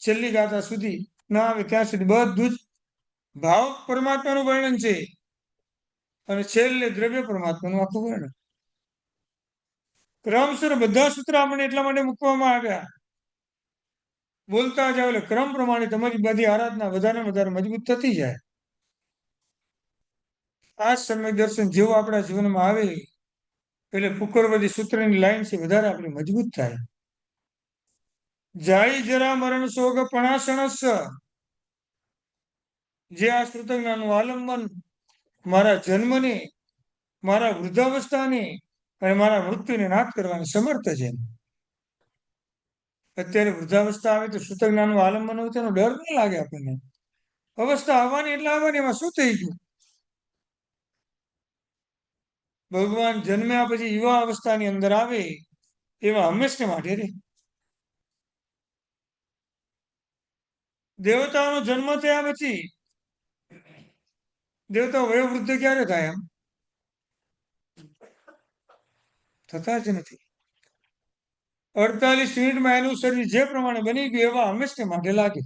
છેલ્લી ગાથા સુધી ના આવે ત્યાં સુધી બધું જ ભાવ પરમાત્માનું વર્ણન છે અને છેલ્લે દ્રવ્ય પરમાત્માનું આખું વર્ણન. ક્રમસર બધા સૂત્ર આપણે એટલા માટે મૂકવામાં આવ્યા બોલતા જાઓ એટલે ક્રમ પ્રમાણે તમારી બધી આરાધના વધારે ને વધારે મજબૂત થતી જાય. આ સમ્યક દર્શન જેવું આપણા જીવનમાં આવે એટલે પુકરવદી સૂત્રની લાઈન છે વધારે આપણે મજબૂત થાય. જાય જરા મરણ શોક પણાસણસ, જે આ શ્રુતજ્ઞાનનું આલંબન મારા જન્મને, મારા વૃદ્ધાવસ્થાને અને મારા મૃત્યુને નાશ કરવાની સમર્થ છે. અત્યારે વૃદ્ધાવસ્થા આવે તો શ્રુતજ્ઞાનનું આલંબન હોય તેનો ડર ન લાગે આપણને. અવસ્થા આવવાની એટલે આવવાની, એમાં શું થઈ ગયું? ભગવાન જન્મ્યા પછી યુવા અવસ્થાની અંદર આવે એવા હંમેશને માટે રે. દેવતાઓનો જન્મ થયા પછી દેવતાઓ વયોવૃદ્ધ ક્યારે થાય? એમ થતા જ નથી. 48 મિનિટમાં એનું શરીર જે પ્રમાણે બની ગયું એવા હંમેશને માટે લાગે.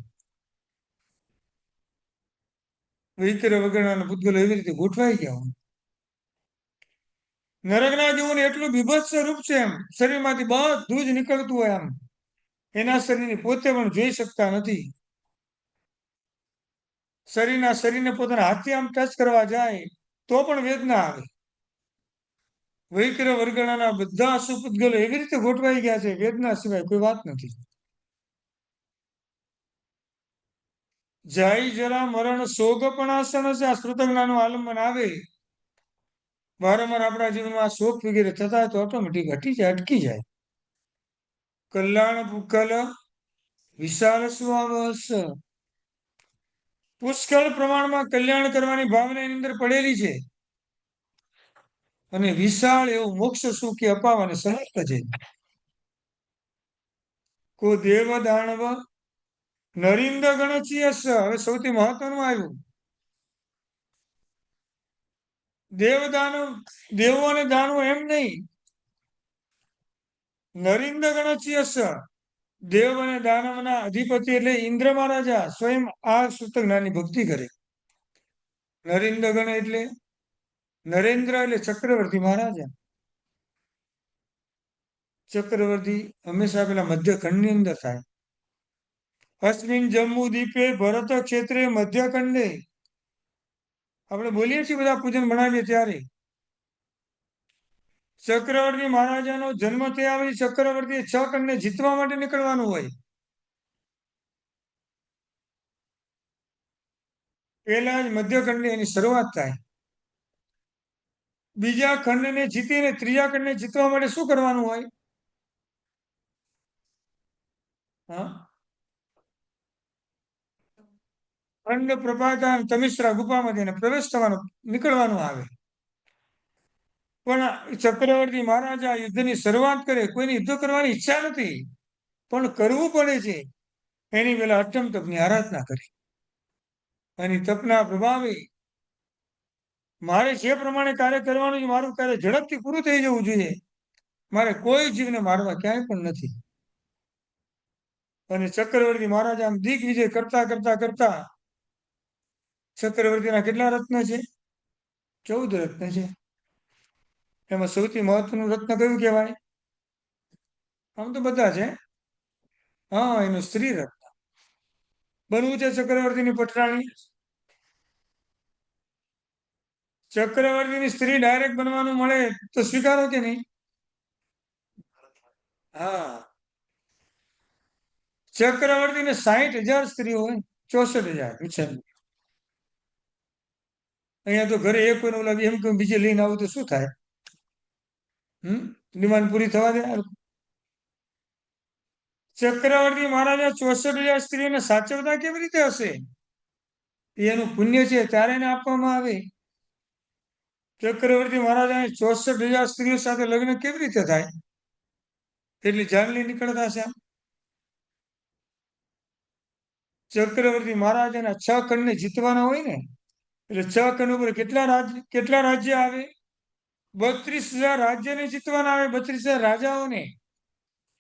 વિકર વગરના પૂતગલો એવી રીતે ગોઠવાઈ ગયા હોય. નરકના જીવોને એટલું બીભત્સ રૂપ છે, એમ શરીરમાંથી બધું જ નીકળતું હોય. આમ એના શરીરને પોતે પણ જોઈ શકતા નથી. શરીરને પોતાના હાથથી આમ ટચ કરવા જાય તો પણ વેદના આવે. વૈકર વર્ગણાના બધા અશુપુદ્ગલો એવી રીતે ગોઠવાઈ ગયા છે, વેદના સિવાય કોઈ વાત નથી. જાય જરા મરણ શોક પણ આસન છે. આ શ્રુતજ્ઞાનનું આલંબન આવે વારંવાર આપણા જીવનમાં શોક વગેરે થતા હોય તો ઓટોમેટિક હટી જાય, અટકી જાય. કલ્યાણ પુકલ વિશાળ સ્વાવસ, પુષ્કળ પ્રમાણમાં કલ્યાણ કરવાની ભાવના એની અંદર પડેલી છે અને વિશાળ એવું મોક્ષ સુખ અપાવવાને સમર્થ છે. કો દેવ દાનવ નરિંદ ગણચિયસ. હવે સૌથી મહત્વનું આવ્યું. દેવ દાનવ, દેવો અને દાનવો એમ નહીં, નરિંદ ગણચિયસ. દેવ અને દાનવના અધિપતિ એટલે ઇન્દ્ર મહારાજા સ્વયં આ સૂતજ્ઞાનની ભક્તિ કરે. નરિંદ ગણ એટલે નરેન્દ્ર એટલે ચક્રવર્તી મહારાજા. ચક્રવર્તી હંમેશા પેલા મધ્યખંડની અંદર થાય. અસ્મિન જમ્મુ દીપે ભરત ક્ષેત્રે મધ્યખંડે. આપણે બોલીએ છીએ બધા પૂજન બનાવીએ ત્યારે ચક્રવર્તી મહારાજાનો જન્મ થયા પછી ચક્રવર્તી 6 ખંડને જીતવા માટે નીકળવાનું હોય. પહેલા જ મધ્યખંડની એની શરૂઆત થાય. બીજા ખંડને જીતીને ત્રીજા ખંડને જીતવા માટે શું કરવાનું હોય? હા, ખંડ પ્રપાતા તમિશ્રા ગુફામાંથી એને પ્રવેશ થવાનો, નીકળવાનું આવે. પણ ચક્રવર્તી મહારાજા યુદ્ધની શરૂઆત કરે, કોઈની યુદ્ધ કરવાની ઈચ્છા નથી પણ કરવું પડે છે. એની પેલા અષ્ટમ તપની આરાધના કરી. અને તપના પ્રભાવે મારે જે પ્રમાણે કાર્ય કરવાનું છે, મારું કાર્ય ઝડપથી પૂરું થઈ જવું જોઈએ. મારે કોઈ જીવને મારવા ક્યાંય પણ નથી. અને ચક્રવર્તી મહારાજ આમ દિગ્વિજય કરતા કરતા કરતા, ચક્રવર્તીના કેટલા રત્ન છે? 14 રત્ન છે. એમાં સૌથી મહત્વનું રત્ન કયું કહેવાય? આમ તો બધા છે. હા, એનું સ્ત્રી રત્ન. બનવું છે ચક્રવર્તીની પટરાણી. ચક્રવર્તીની સ્ત્રી ડાયરેક્ટ બનવાનું મળે તો સ્વીકારો કે નહીં? હા, ચક્રવર્તીને 60,000 સ્ત્રીઓ હોય, 64,000 વિચાર. અહીંયા તો ઘરે એક કોઈ ઓલા એમ કે બીજે લઈને આવું તો શું થાય? ડિમાન્ડ પૂરી થવા દે. ચક્રવર્તી મહારાજા 64,000 સ્ત્રીઓને સાચવતા કેવી રીતે હશે? એનું પુણ્ય છે ત્યારે એને આપવામાં આવે. ચક્રવર્તી મહારાજાને 64,000 સ્ત્રીઓ સાથે લગ્ન કેવી રીતે થાય? એટલી જાનલી નીકળતા છે. ચક્રવર્તી મહારાજાના 6 ખંડને જીતવાના હોય ને, એટલે 6 ખંડ ઉપર કેટલા રાજ્ય આવે? 32,000 રાજ્યને જીતવાના આવે. 32,000 રાજાઓને.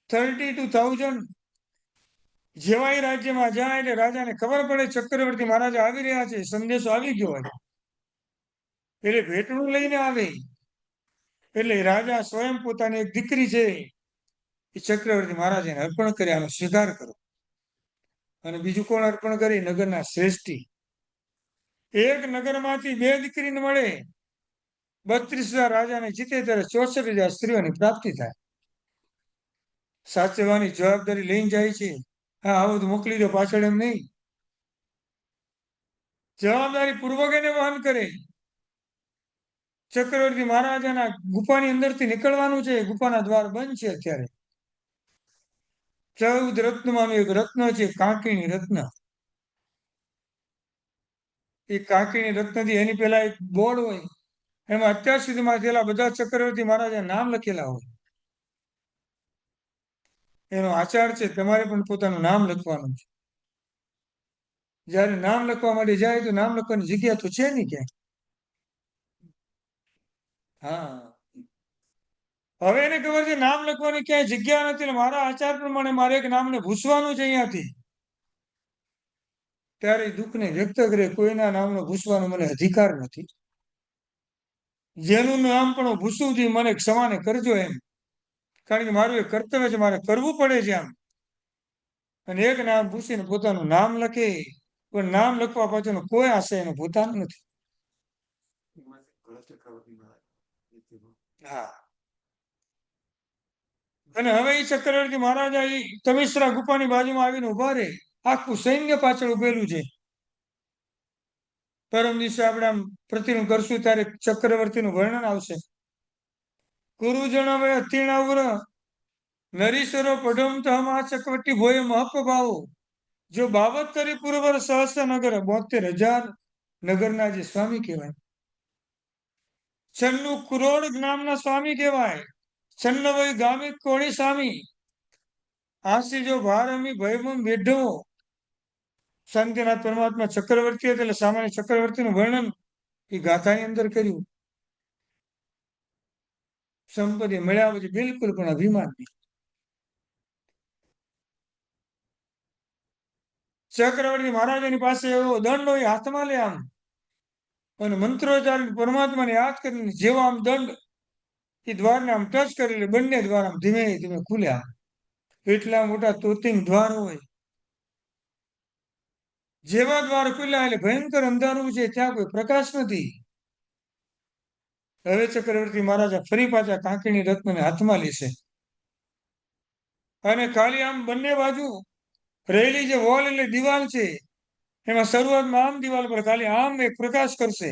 32,000. જેવા એ રાજ્યમાં જાય એટલે રાજાને ખબર પડે ચક્રવર્તી મહારાજા આવી રહ્યા છે, સંદેશો આવી ગયો હોય એટલે ભેટણું લઈને આવે. એટલે રાજા સ્વયં પોતાની એક દીકરી છે એ ચક્રવર્તી મહારાજાને અર્પણ કર્યાનો સ્વીકાર કરો. અને બીજું કોણ અર્પણ કરી? નગરના શ્રેષ્ઠી. એક નગરમાંથી 2 દીકરીને મળે, 32,000 રાજાને જીતે ત્યારે 64,000 સ્ત્રીઓની પ્રાપ્તિ થાય. સાચવવાની જવાબદારી લઈને જાય છે. હા, આવું તો મોકલી દો પાછળ, એમ નહીં. જવાબદારી પૂર્વક એને વહન કરે. ચક્રવર્તી મહારાજાના ગુફાની અંદરથી નીકળવાનું છે. ગુફાના દ્વાર બંધ છે અત્યારે. 14 રત્નમાંનું એક રત્ન છે, કાંકીણી રત્ન. એ કાંકીણી રત્નથી એની પહેલા એક બોર્ડ હોય, એમાં અત્યાર સુધીમાં થયેલા બધા ચક્રવર્તી મહારાજા નામ લખેલા હોય. એનો આચાર છે, તમારે પણ પોતાનું નામ લખવાનું છે. જયારે નામ લખવા માટે જાય તો નામ લખવાની જગ્યા તો છે નહીં ક્યાંય. હા, હવે એને ખબર છે નામ લખવાની ક્યાંય જગ્યા નથી, એટલે મારા આચાર પ્રમાણે મારે એક નામને ભૂસવાનું છે અહીંયાથી. ત્યારે દુઃખને વ્યક્ત કરે, કોઈના નામનો ભૂસવાનો મને અધિકાર નથી. જેનું નામ પણ હું ભૂસું છું, મને ક્ષમાને કરજો એમ. કારણ કે મારું એ કર્તવ્ય છે, મારે કરવું પડે છે આમ. અને એક નામ ભૂસીને પોતાનું નામ લખે, પણ નામ લખવા પાછળનો કોઈ આશય એનો પોતાનો નથી. હા. અને હવે એ ચક્રવર્તી મહારાજા એ તમિશ્રા ગુફાની બાજુમાં આવીને ઉભા રહે. આખું સૈન્ય પાછળ ઉભેલું છે. પરમ દિવસે આપણે આમ પ્રતિનું કરશું ત્યારે ચક્રવર્તીનું વર્ણન આવશે. ગુરુજણ હવે અતિર્ણાવર નરીશ્વરો પઢમ તહમા ચક્રવર્તી ભોય મહપ ભાવો. જો 72 પુરવર સહસ્ર નગર, 72,000 નગરના જે સ્વામી કહેવાય. 96 કરોડ નામના સ્વામી કહેવાય. 96 ગામી કોણી સ્વામી. આસી જો ભારમી ભયમમ વેઢવો. શાંતિનાથ પરમાત્મા ચક્રવર્તી હતા, એટલે સામાન્ય ચક્રવર્તીનું વર્ણન એ ગાથાની અંદર કર્યું. સંપત્તિ મળ્યા પછી બિલકુલ પણ અભિમાન નહીં. ચક્રવર્તી મહારાજાની પાસે એવો દંડ હોય, હાથમાં લે આમ, અને મંત્રોચ્ચાર પરમાત્માને યાદ કરીને જેવો આમ દંડ એ દ્વારને આમ ટચ કરી લે, બંને દ્વાર આમ ધીમે ધીમે ખુલ્યા. એટલા મોટા તોતિંગ દ્વાર હોય. જેવા દ્વાર ખુલ્યા એટલે ભયંકર અંધારું છે, ત્યાં કોઈ પ્રકાશ નથી. હવે ચક્રવર્તી મહારાજા ફરી પાછા કાંકીણી રત્નને હાથમાં લેશે, અને ખાલી આમ બંને બાજુ રહેલી જે વોલ એટલે દિવાલ છે, એમાં શરૂઆતમાં આમ દિવાલ પર ખાલી આમ એક પ્રકાશ કરશે.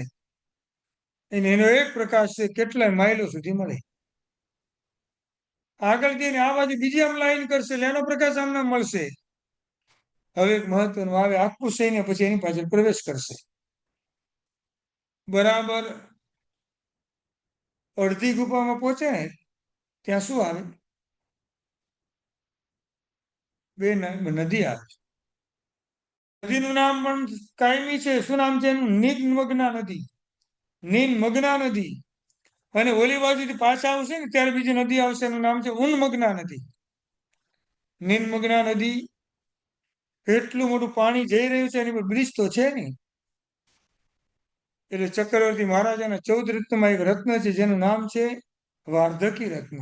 અને એનો એક પ્રકાશ છે કેટલાય માઇલો સુધી મળે. આગળ જઈને આ બાજુ બીજી આમ લાઈન કરશે એટલે એનો પ્રકાશ આમને મળશે. હવે એક મહત્વનું આવે, આખું સૈન્ય પછી એની પાછળ પ્રવેશ કરશે. બરાબર અડધી ગુફામાં પહોંચે ને ત્યાં શું આવે? બે નદી આવે. નદીનું નામ પણ કાયમી છે. શું નામ છે એનું? નિર્મગ્ના નદી. નિર્મગ્ના નદી. અને ઓલી બાજુથી પાછા આવશે ને ત્યારે બીજી નદી આવશે, એનું નામ છે ઉન્મગ્ના નદી. નિર્મગ્ના નદી. એટલું મોટું પાણી જઈ રહ્યું છે, એની પર બ્રિજ તો છે નહીં. એટલે ચક્રવર્તી મહારાજાના 14 રત્નમાં એક રત્ન છે જેનું નામ છે વાર્ધકી રત્ન.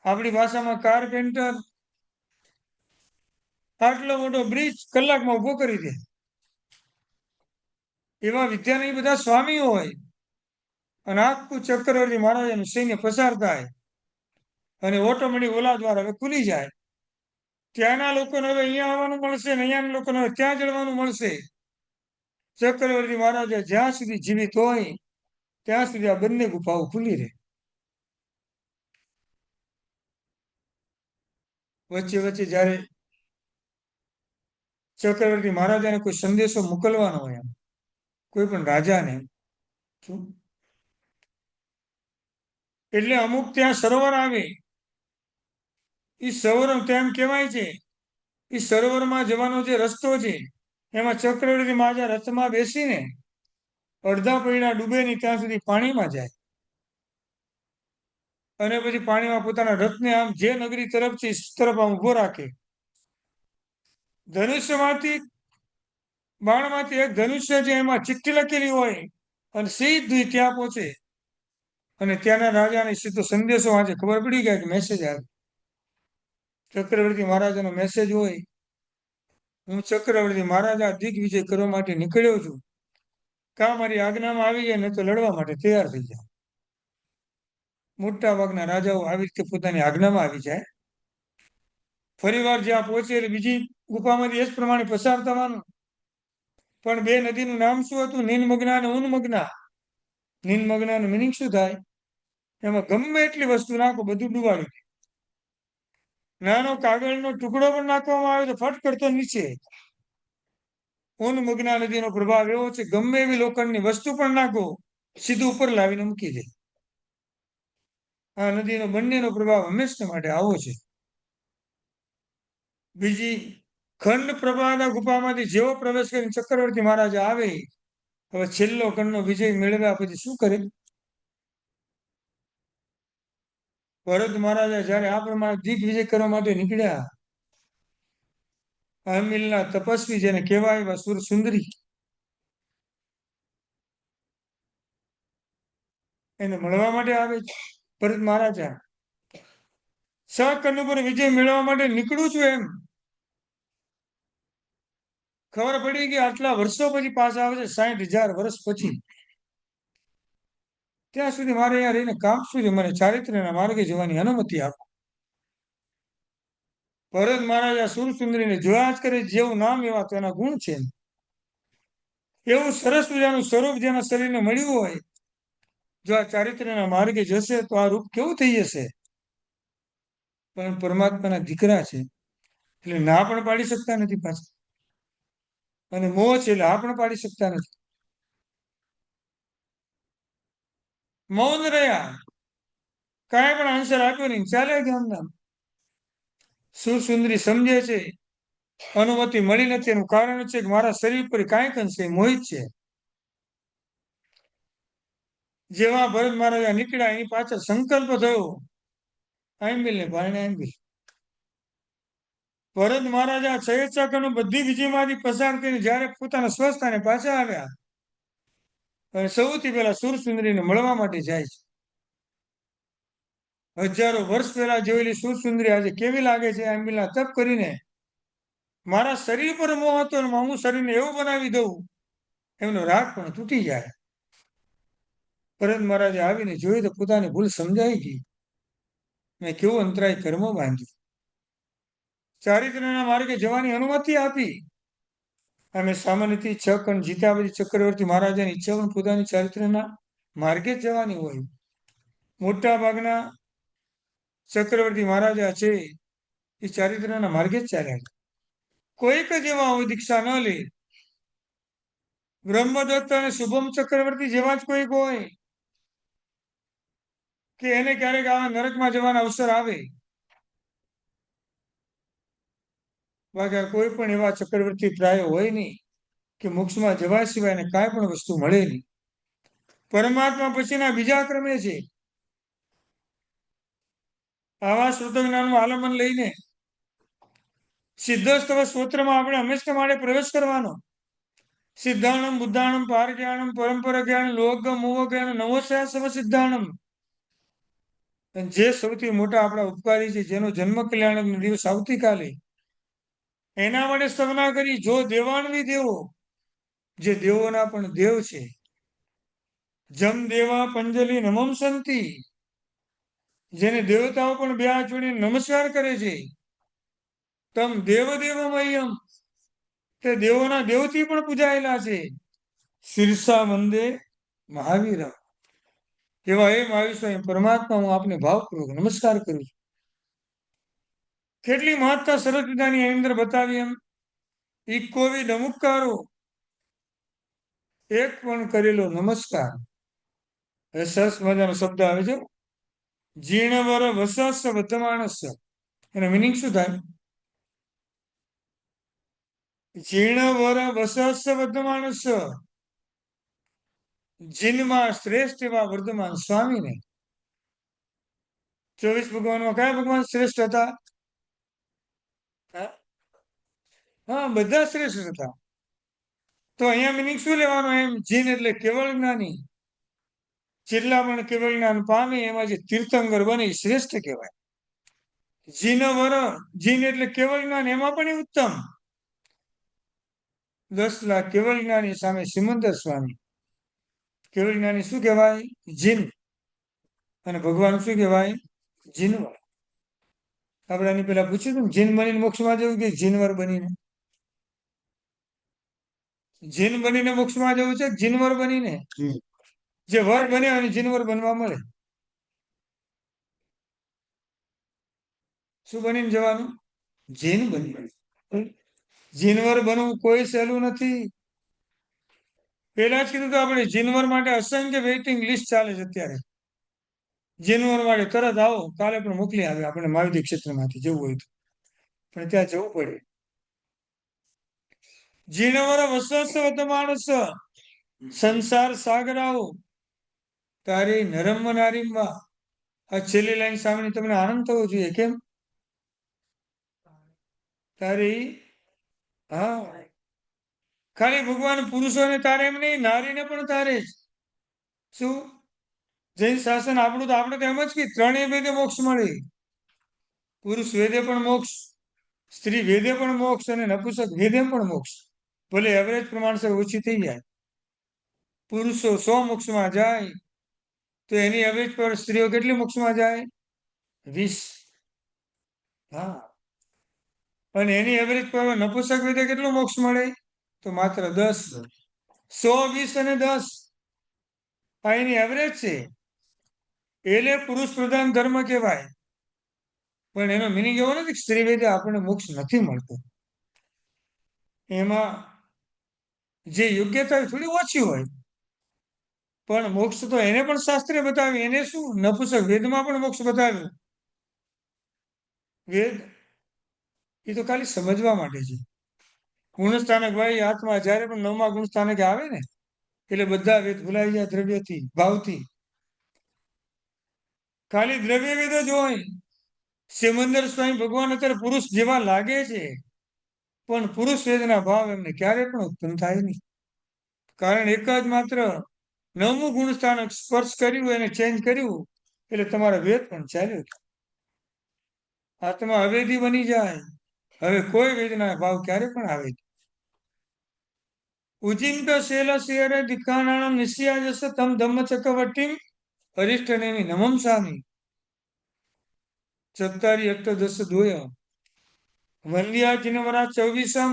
આપણી ભાષામાં કારપેન્ટર. આટલો મોટો બ્રિજ કલાકમાં ઉભો કરી દે. એવા વિદ્યાના બધા સ્વામીઓ હોય. અને આખું ચક્રવર્તી મહારાજાનું સૈન્ય પસાર થાય, અને ઓટોમેટિક ઓલા દ્વાર હવે ખુલી જાય. ત્યાંના લોકોને હવે અહીંયા આવવાનું મળશે, ને અહીંયાના લોકોને હવે ત્યાં જવાનું મળશે. ચક્રવર્તી મહારાજા જ્યાં સુધી જીવિત હોય ત્યાં સુધી આ બંને ગુફાઓ ખુલી રહે. વચ્ચે વચ્ચે જ્યારે ચક્રવર્તી મહારાજાને કોઈ સંદેશો મોકલવાનો હોય, એમ કોઈ પણ રાજાને, શું એટલે અમુક ત્યાં સરોવર આવે. એ સરોવર તેમ કહેવાય છે, એ સરોવરમાં જવાનો જે રસ્તો છે એમાં ચક્રવર્તી મહારાજા રથમાં બેસીને અડધા પૈડા ડૂબે નહીં ત્યાં સુધી પાણીમાં જાય. અને પછી પાણીમાં પોતાના રથને આમ જે નગરી તરફ છે એ તરફ આમ ઉભો રાખે. ધનુષ્યમાંથી બાણમાંથી એક ધનુષ્ય છે, એમાં ચિઠ્ઠી લખેલી હોય, અને સીધું ત્યાં પહોંચે. અને ત્યાંના રાજાને સીધો સંદેશો વાંચે, ખબર પડી ગયા કે મેસેજ આવે. ચક્રવર્તી મહારાજાનો મેસેજ હોય. હું ચક્રવર્તી મહારાજ આ દિગ્વિજય કરવા માટે નીકળ્યો છું. કા મારી આજ્ઞામાં આવી જાય ને તો લડવા માટે તૈયાર થઈ જાય. મોટા ભાગના રાજાઓ આવી રીતે પોતાની આજ્ઞામાં આવી જાય. ફરીવાર જ્યાં પહોંચે એટલે બીજી ગુફામાંથી એ જ પ્રમાણે પસાર થવાનું. પણ બે નદીનું નામ શું હતું? નીલમગ્ના અને ઉન્મગ્ના. નીલમગ્નાનું મિનિંગ શું થાય? એમાં ગમે એટલી વસ્તુ નાખો બધું ડુબાડી દે. નાનો કાગળનો ટુકડો પણ નાખવામાં આવે તો ફટ કરતો નીચે. ઉન્મગ્ના નદીનો પ્રભાવ એવો છે, ગમે એવી લોખંડની વસ્તુ પણ નાખો સીધું ઉપર લાવીને મૂકી દે. આ નદીનો બંનેનો પ્રભાવ હંમેશા માટે આવો છે. બીજી ખંડ પ્રભાના ગુફામાંથી જેવો પ્રવેશ કરીને ચક્રવર્તી મહારાજ આવે, હવે છેલ્લો ખંડનો વિજય મેળવ્યા પછી શું કરે? ભરત મહારાજા જયારે આ પ્રમાણે દિગ્વિજય કરવા માટે નીકળ્યા, અહમિલના તપસ્વી જેને કહેવાય એવા સુર સુંદરી એને મળવા માટે આવે છે. ભરત મહારાજા સહકર્ણ પર વિજય મેળવવા માટે નીકળું છું એમ ખબર પડી કે આટલા વર્ષો પછી પાછા આવે છે, 60,000 વર્ષ પછી. ત્યાં સુધી મારે અહીંયા રહીને કામ શું છે? મને ચારિત્ર્યના માર્ગે જવાની અનુમતિ આપો. ભરત મહારાજા સુરસુંદરીને જોયા જ કરે, જેવું નામ એવા તેના ગુણ છે. એવું સરસ મજાનું સ્વરૂપ જેના શરીરને મળ્યું હોય, જો આ ચારિત્ર્યના માર્ગે જશે તો આ રૂપ કેવું થઈ જશે? પણ પરમાત્માના દીકરા છે એટલે ના પણ પાડી શકતા નથી પાછા. અને મોહ છે એટલે હા પણ પાડી શકતા નથી. મૌન રહ્યા, કાંઈ પણ આન્સર આપ્યો નહીં, ચાલે ગામના. સુરસુંદરી સમજે છે અનુમતિ મળી નથી, એનું કારણ છે કે મારા શરીર પર કાંઈક અંશે મોહિત છે. જેવા ભરત મહારાજા નીકળ્યા એની પાછળ સંકલ્પ થયો, આંબિલને પારણે આંબિલ. ભરત મહારાજા ચયચાકરનો બધી વિજયમાંથી પસાર કરીને જ્યારે પોતાના સ્વસ્થાને પાછા આવ્યા અને સૌથી પહેલા સુરસુંદરીને મળવા માટે જાય છે. હજારો વર્ષ પહેલા જોયેલી સુરસુંદરી આજે કેવી લાગે છે? આંબિલના તપ કરીને મારા શરીર પર મોહ હતો અને હું શરીરને એવું બનાવી દઉં એમનો રાગ પણ તૂટી જાય. ભરત મહારાજે આવીને જોયું તો પોતાની ભૂલ સમજાઈ ગઈ. મેં કેવું અંતરાય કર્મ બાંધ્યું. ચારિત્ર્યના માર્ગે જવાની અનુમતિ આપી. અમે સામાન્યથી 6 ખંડ જીત્યા પછી ચક્રવર્તી મહારાજાની ઈચ્છા પણ પોતાની ચારિત્ર્યના માર્ગે જ જવાની હોય. મોટા ભાગના ચક્રવર્તી મહારાજા છે એ ચારિત્ર્યના માર્ગે જ ચાલ્યા છે. કોઈક જ એવા હોય દીક્ષા ન લે. બ્રહ્મદત્ત અને શુભમ ચક્રવર્તી જેવા જ કોઈક હોય કે એને ક્યારેક આવા નરકમાં જવાના અવસર આવે. બાકી કોઈ પણ એવા ચક્રવર્તી પ્રાય હોય નહીં કે મોક્ષમાં જવા સિવાય એને કાંઈ પણ વસ્તુ મળે નહીં. પરમાત્મા પછીના બીજા ક્રમે છે. આવા શ્રુત જ્ઞાનનું આલંબન લઈને સિદ્ધસ્તવ સ્તોત્રમાં આપણે હંમેશા માટે પ્રવેશ કરવાનો. સિદ્ધાણમ બુદ્ધાણમ પારજ્ઞાનમ પરંપરા જ્ઞાન લોક મોહ જ્ઞાન નવોશા સવ સિદ્ધાણમ. જે સૌથી મોટા આપણા ઉપકારી છે, જેનો જન્મ કલ્યાણક દિવસ આવતીકાલે, એના માટે સ્તવના કરી. જો દેવાણવી દેવો, જે દેવોના પણ દેવ છે. જમ દેવા પંજલિ નમમ સંતિ, જેને દેવતાઓ પણ બે હાથ જોડીને નમસ્કાર કરે છે. તમ દેવદેવમયમ, તે દેવોના દેવથી પણ પૂજાયેલા છે. શીર્ષા વંદે મહાવીર. એવા એ મહાવીર સ્વામી પરમાત્મા હું આપને ભાવપૂર્વક નમસ્કાર કરું છું. કેટલી મહત્તા સરસ મજાની એની અંદર બતાવી એમ. ઇકોવી નમુકારો, એક પણ કરેલો નમસ્કાર. એ સરસ મજાનો શબ્દ આવે છે, જીર્ણવર વસસ વર્તમાનસ. એનો મિનિંગ શું થાય? જીર્ણવર વસસ વર્તમાનસ, જીનમાં શ્રેષ્ઠ એવા વર્તમાન સ્વામીને. 24 ભગવાનમાં કયા ભગવાન શ્રેષ્ઠ હતા? હા, બધા શ્રેષ્ઠ હતા. તો અહીંયા મિનિંગ શું લેવાનો? એમ જીન એટલે કેવળ જ્ઞાની. જેટલા પણ કેવળ જ્ઞાન પામે એમાં જે તીર્થંકર બને એ શ્રેષ્ઠ કહેવાય. જીન વર, જીન એટલે કેવળ જ્ઞાન, એમાં પણ એ ઉત્તમ. 10 લાખ કેવળ જ્ઞાની સામે સિમંદર સ્વામી. કેવળ જ્ઞાની શું કહેવાય? જીન. અને ભગવાન શું કહેવાય? જીનવર. આપણે આની પેલા પૂછ્યું હતું ને, જીન બનીને મોક્ષમાં જવું કે જીનવર બનીને? જીન બનીને મોક્ષમાં જવું છે, જીનવર બનીને? જે વર બને અને જીનવર બનવા મળે. શું બનીને જવાનું? જીન બનીને. જીનવર બનવું કોઈ સહેલું નથી. પેલા જ કીધું તો આપણે, જીનવર માટે અસંખ્ય વેઇટિંગ લિસ્ટ ચાલે છે અત્યારે. જીનવર માટે તરત આવો, કાલે પણ મોકલી આવે આપણે મહાવિદ્ય ક્ષેત્રમાંથી જવું હોય તો, પણ ત્યાં જવું પડે. જીનવર વસસ્વ માણસ સંસાર સાગર આવો, તારી નરમ નારીમાં. આ છેલ્લી લાઈન સામે તમને આનંદ થવો જોઈએ. કેમ? તારી, હા, ખાલી ભગવાન પુરુષોને તારે એમ નહીં, નારીને પણ તારે જ. શું? જૈન શાસન આપણું તો આપણે તો એમ જ કે ત્રણેય વેદે મોક્ષ મળે. પુરુષ વેદે પણ મોક્ષ, સ્ત્રી વેદે પણ મોક્ષ, અને નપુંસક વેદે પણ મોક્ષ. ભલે એવરેજ પ્રમાણસર ઓછી થઈ જાય. પુરુષો 100 મોક્ષમાં જાય તો એની એવરેજ પર સ્ત્રીઓ કેટલી મોક્ષમાં જાય? 20. હા. અને એની એવરેજ પર નપુંસક વેદે કેટલો મોક્ષ મળે? તો માત્ર 10. 100, 20 અને 10 આ એની એવરેજ છે. એટલે પુરુષ પ્રધાન ધર્મ કહેવાય. પણ એનો મિનિંગ એવો નથી કે સ્ત્રી વેદે આપણને મોક્ષ નથી મળતો. એમાં જે યોગ્યતા થોડી ઓછી હોય, પણ મોક્ષ તો એને પણ શાસ્ત્રે બતાવ્યું. એને શું? નપુંસક વેદમાં પણ મોક્ષ બતાવ્યું. વેદ એ તો ખાલી સમજવા માટે છે. ગુણસ્થાનક ભાઈ આત્મા જ્યારે પણ 9મા ગુણસ્થાનકે આવે ને, એટલે બધા વેદ ભૂલાઈ જાય દ્રવ્યથી, ભાવથી. ખાલી દ્રવ્ય વેદ જ હોય. સિમંદર સ્વામી ભગવાન અત્યારે પુરુષ જેવા લાગે છે, પણ પુરુષ વેદના ભાવ એમને ક્યારે પણ ઉત્પન્ન થાય નહીં. કારણ એક જ માત્ર 9મું ગુણસ્થાનક સ્પર્શ કર્યું, એને ચેન્જ કર્યું, એટલે તમારા વેદ પણ ચાલ્યો. આત્મા અવેદી બની જાય. હવે કોઈ વેદના ભાવ ક્યારે પણ આવે. ઉજિંત શેલ શેરે દિખાણાણમ નિશ્ચયા જસ તમ ધમ્મ ચક્રવર્તી અરિષ્ટનેમી નમમ સ્વામી. 74 વંદ્યા જિનવરા 24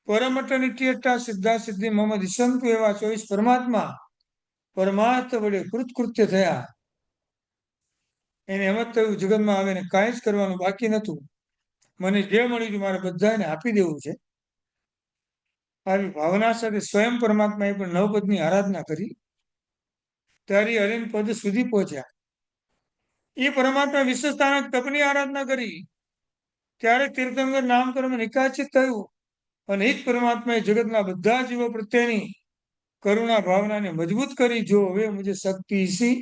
પરમટ નિત્યતા સિદ્ધા સિદ્ધિ મમ દિશંતુ એવા 24 પરમાત્મા પરમાર્થ વડે કૃતકૃત્ય થયા. એને એમ જ થયું જગતમાં આવે ને કાંઈ જ કરવાનું બાકી નહોતું. મને જે મળ્યું મારે બધાને આપી દેવું છે. આવી ભાવના સાથે સ્વયં પરમાત્માએ પણ નવપદની આરાધના કરી. ત્યારે હરિન પદ સુધી પહોંચ્યા. એ પરમાત્મા વિશ્વસ્થાનક તપની આરાધના કરી. ત્યારે તીર્થંકર નામકર્મ નિકાચિત થયું. અને એ જ પરમાત્માએ જગતના બધા જીવો પ્રત્યેની કરુણા ભાવનાને મજબૂત કરી. જો હવે મુજે શક્તિ ઇસી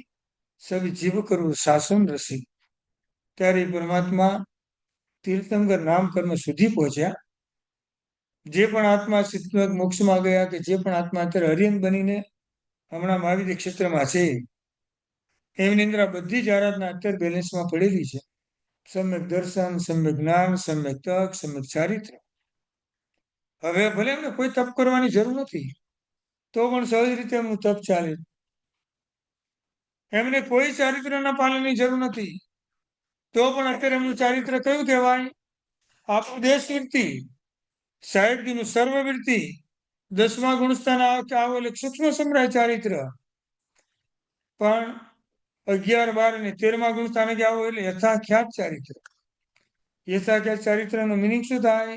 સભી જીવ કરું શાસન રસી. ત્યારે પરમાત્મા તીર્થંકર નામ કર્મ સુધી પહોંચ્યા. જે પણ આત્મા સિદ્ધવત મોક્ષમાં ગયા, કે જે પણ આત્મા અત્યારે હરિયન બનીને હમણાં મહાવિદ્ય ક્ષેત્રમાં છે, એમની અંદર આ બધી જ આરાધના અત્યારે બેલેન્સમાં પડેલી છે. સમ્યક દર્શન, સમ્યક જ્ઞાન, સમ્યક તક, સમ્યક ચારિત્ર. હવે ભલે એમને કોઈ તપ કરવાની જરૂર નથી, તો પણ સહજ રીતે એમનું તપ ચાલે. એમને કોઈ ચારિત્રના પાલનની જરૂર નથી, તો પણ અત્યારે એમનું ચારિત્ર કયું કહેવાય? આપણું દેશવૃત્તિ, સાહેબજીનું સર્વવૃત્તિ. 10મા ગુણસ્થાન આવો એટલે સૂક્ષ્મ સંપ્રાય ચારિત્ર. પણ 11, 12 અને 13મા ગુણસ્થાનકે આવો એટલે યથાખ્યાત ચારિત્ર. યથાખ્યાત ચારિત્રનો મિનિંગ શું થાય?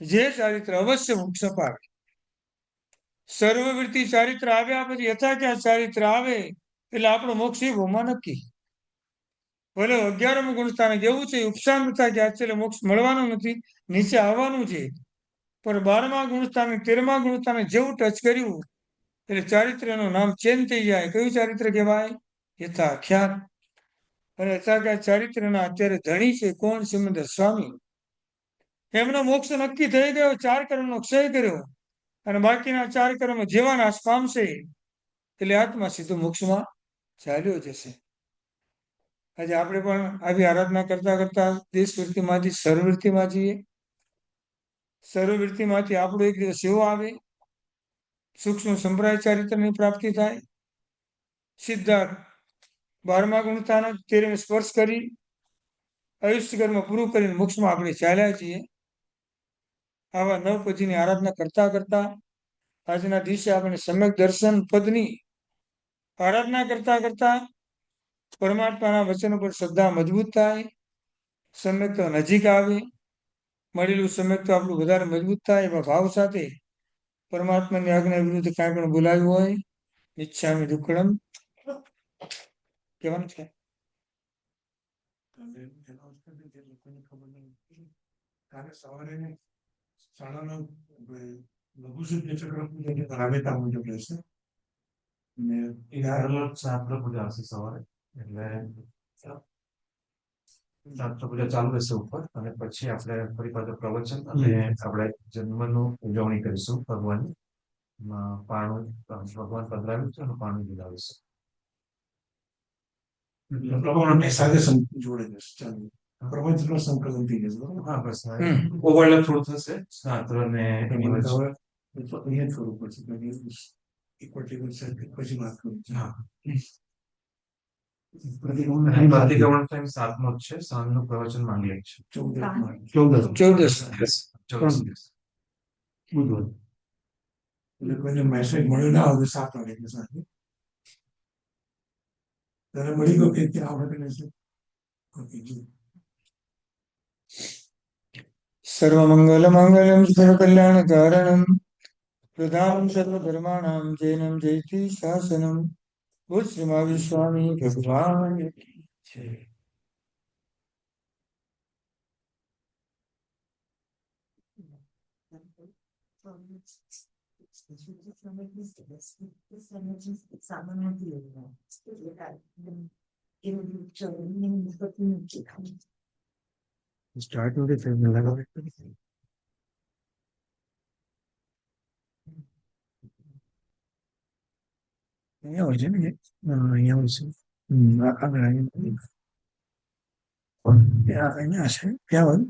જે ચારિત્ર અવશ્ય મોક્ષ અપાવે. સર્વવૃત્તિ ચારિત્ર આવ્યા પછી યથાખ્યાત ચારિત્ર આવે એટલે આપણો મોક્ષ એ ભૂમાં નક્કી. ભલે 11મું ગુણસ્થાનક એવું છે, ઉપશાંત થાય કે એટલે મોક્ષ મળવાનું નથી, નીચે આવવાનું છે. પણ 12મા ગુણસ્થાને 13મા ગુણસ્થાને જેવું ટચ કર્યું એટલે ચારિત્રનું નામ ચેન્જ થઈ જાય. કયું ચારિત્ર કહેવાય? યથાખ્યાત. અને યથાખ્યાત ચારિત્રના અત્યારે ધણી છે કોણ? સિમંદર સ્વામી. એમનો મોક્ષ નક્કી થઈ ગયો. 4 કર્મનો ક્ષય કર્યો અને બાકીના 4 કર્મ જેવા નાશ પામશે એટલે આત્મા સીધો મોક્ષમાં ચાલ્યો જશે. આજે આપણે પણ આવી આરાધના કરતા કરતા દેશવૃત્તિમાંથી સર્વવૃત્તિમાં જઈએ. સર્વવૃત્તિમાંથી આપણો એક દિવસ એવો આવે, સૂક્ષ્મ સંપ્રાય ચારિત્રની પ્રાપ્તિ થાય. સિદ્ધાર્થ 12મા ગુણસ્થાન 13 સ્પર્શ કરી આયુષ્ય કર્મ પૂરું કરીને મોક્ષમાં આપણે ચાલ્યા છીએ. આવા નવપતિની આરાધના કરતા કરતા આજના દિવસે આપણે સમ્યક દર્શન પદની આરાધના કરતા કરતા પરમાત્માના વચન પર શ્રદ્ધા મજબૂત થાય, સમ્યક તો નજીક આવે, મળેલું સમ્યક તો આપણું વધારે મજબૂત થાય એવા ભાવ સાથે પરમાત્માની આજ્ઞા વિરુદ્ધ કાંઈ પણ બોલાવ્યું હોય ઈચ્છામી દુક્કડમ કહેવાનું છે. કાલે સવારે 9:30 લઘુશુદ્ધ ચક્ર પૂજા રાબેતા મુજબ રહેશે અને શાસ્ત્ર પૂજા હશે સવારે. એટલે શાસ્ત્ર પૂજા ચાલુ રહેશે ઉપર અને પછી આપણે ફરી પાછું પ્રવચન અને આપણે જન્મનું ઉજવણી કરીશું ભગવાનની. પાણું ભગવાન પધરાવ્યું છે અને પાણું બોલાવીશું. પ્રમાણને સાથે જોડે જશે. ચાલો પ્રવચનનો સંકલન થઈ જશે. હા બસ ઓવરલેપ થોડું થશે શાસ્ત્ર ને અહીંયા થોડું પડશે ઇક્વલ પછી વાત કરું. હા પ્રતિક્રમણ ટાઈમ 7:00 છે. સાંજનું પ્રવચન માંગલે છે 14 બુધવાર. એટલે કોઈને મેસેજ મળ્યો ના આવે 7 વાગે સાથે ત્યારે મળી ગયો કે ત્યાં આવડે છે. સર્વમંગલ મંગલમ સર્વકલ્યાણ કારણમ પ્રધાનમ સર્વધર્માણામ જૈનમ જયતિ શાસનમ. બોલ શ્રી મહાવીર સ્વામી ભગવાન કી જય. સ્ટાર્ટ નથી થયું લગાવે. અહીંયા હોય છે ને અહીંયા હોય છે. આગળ અહીંયા છે ક્યાં હોય.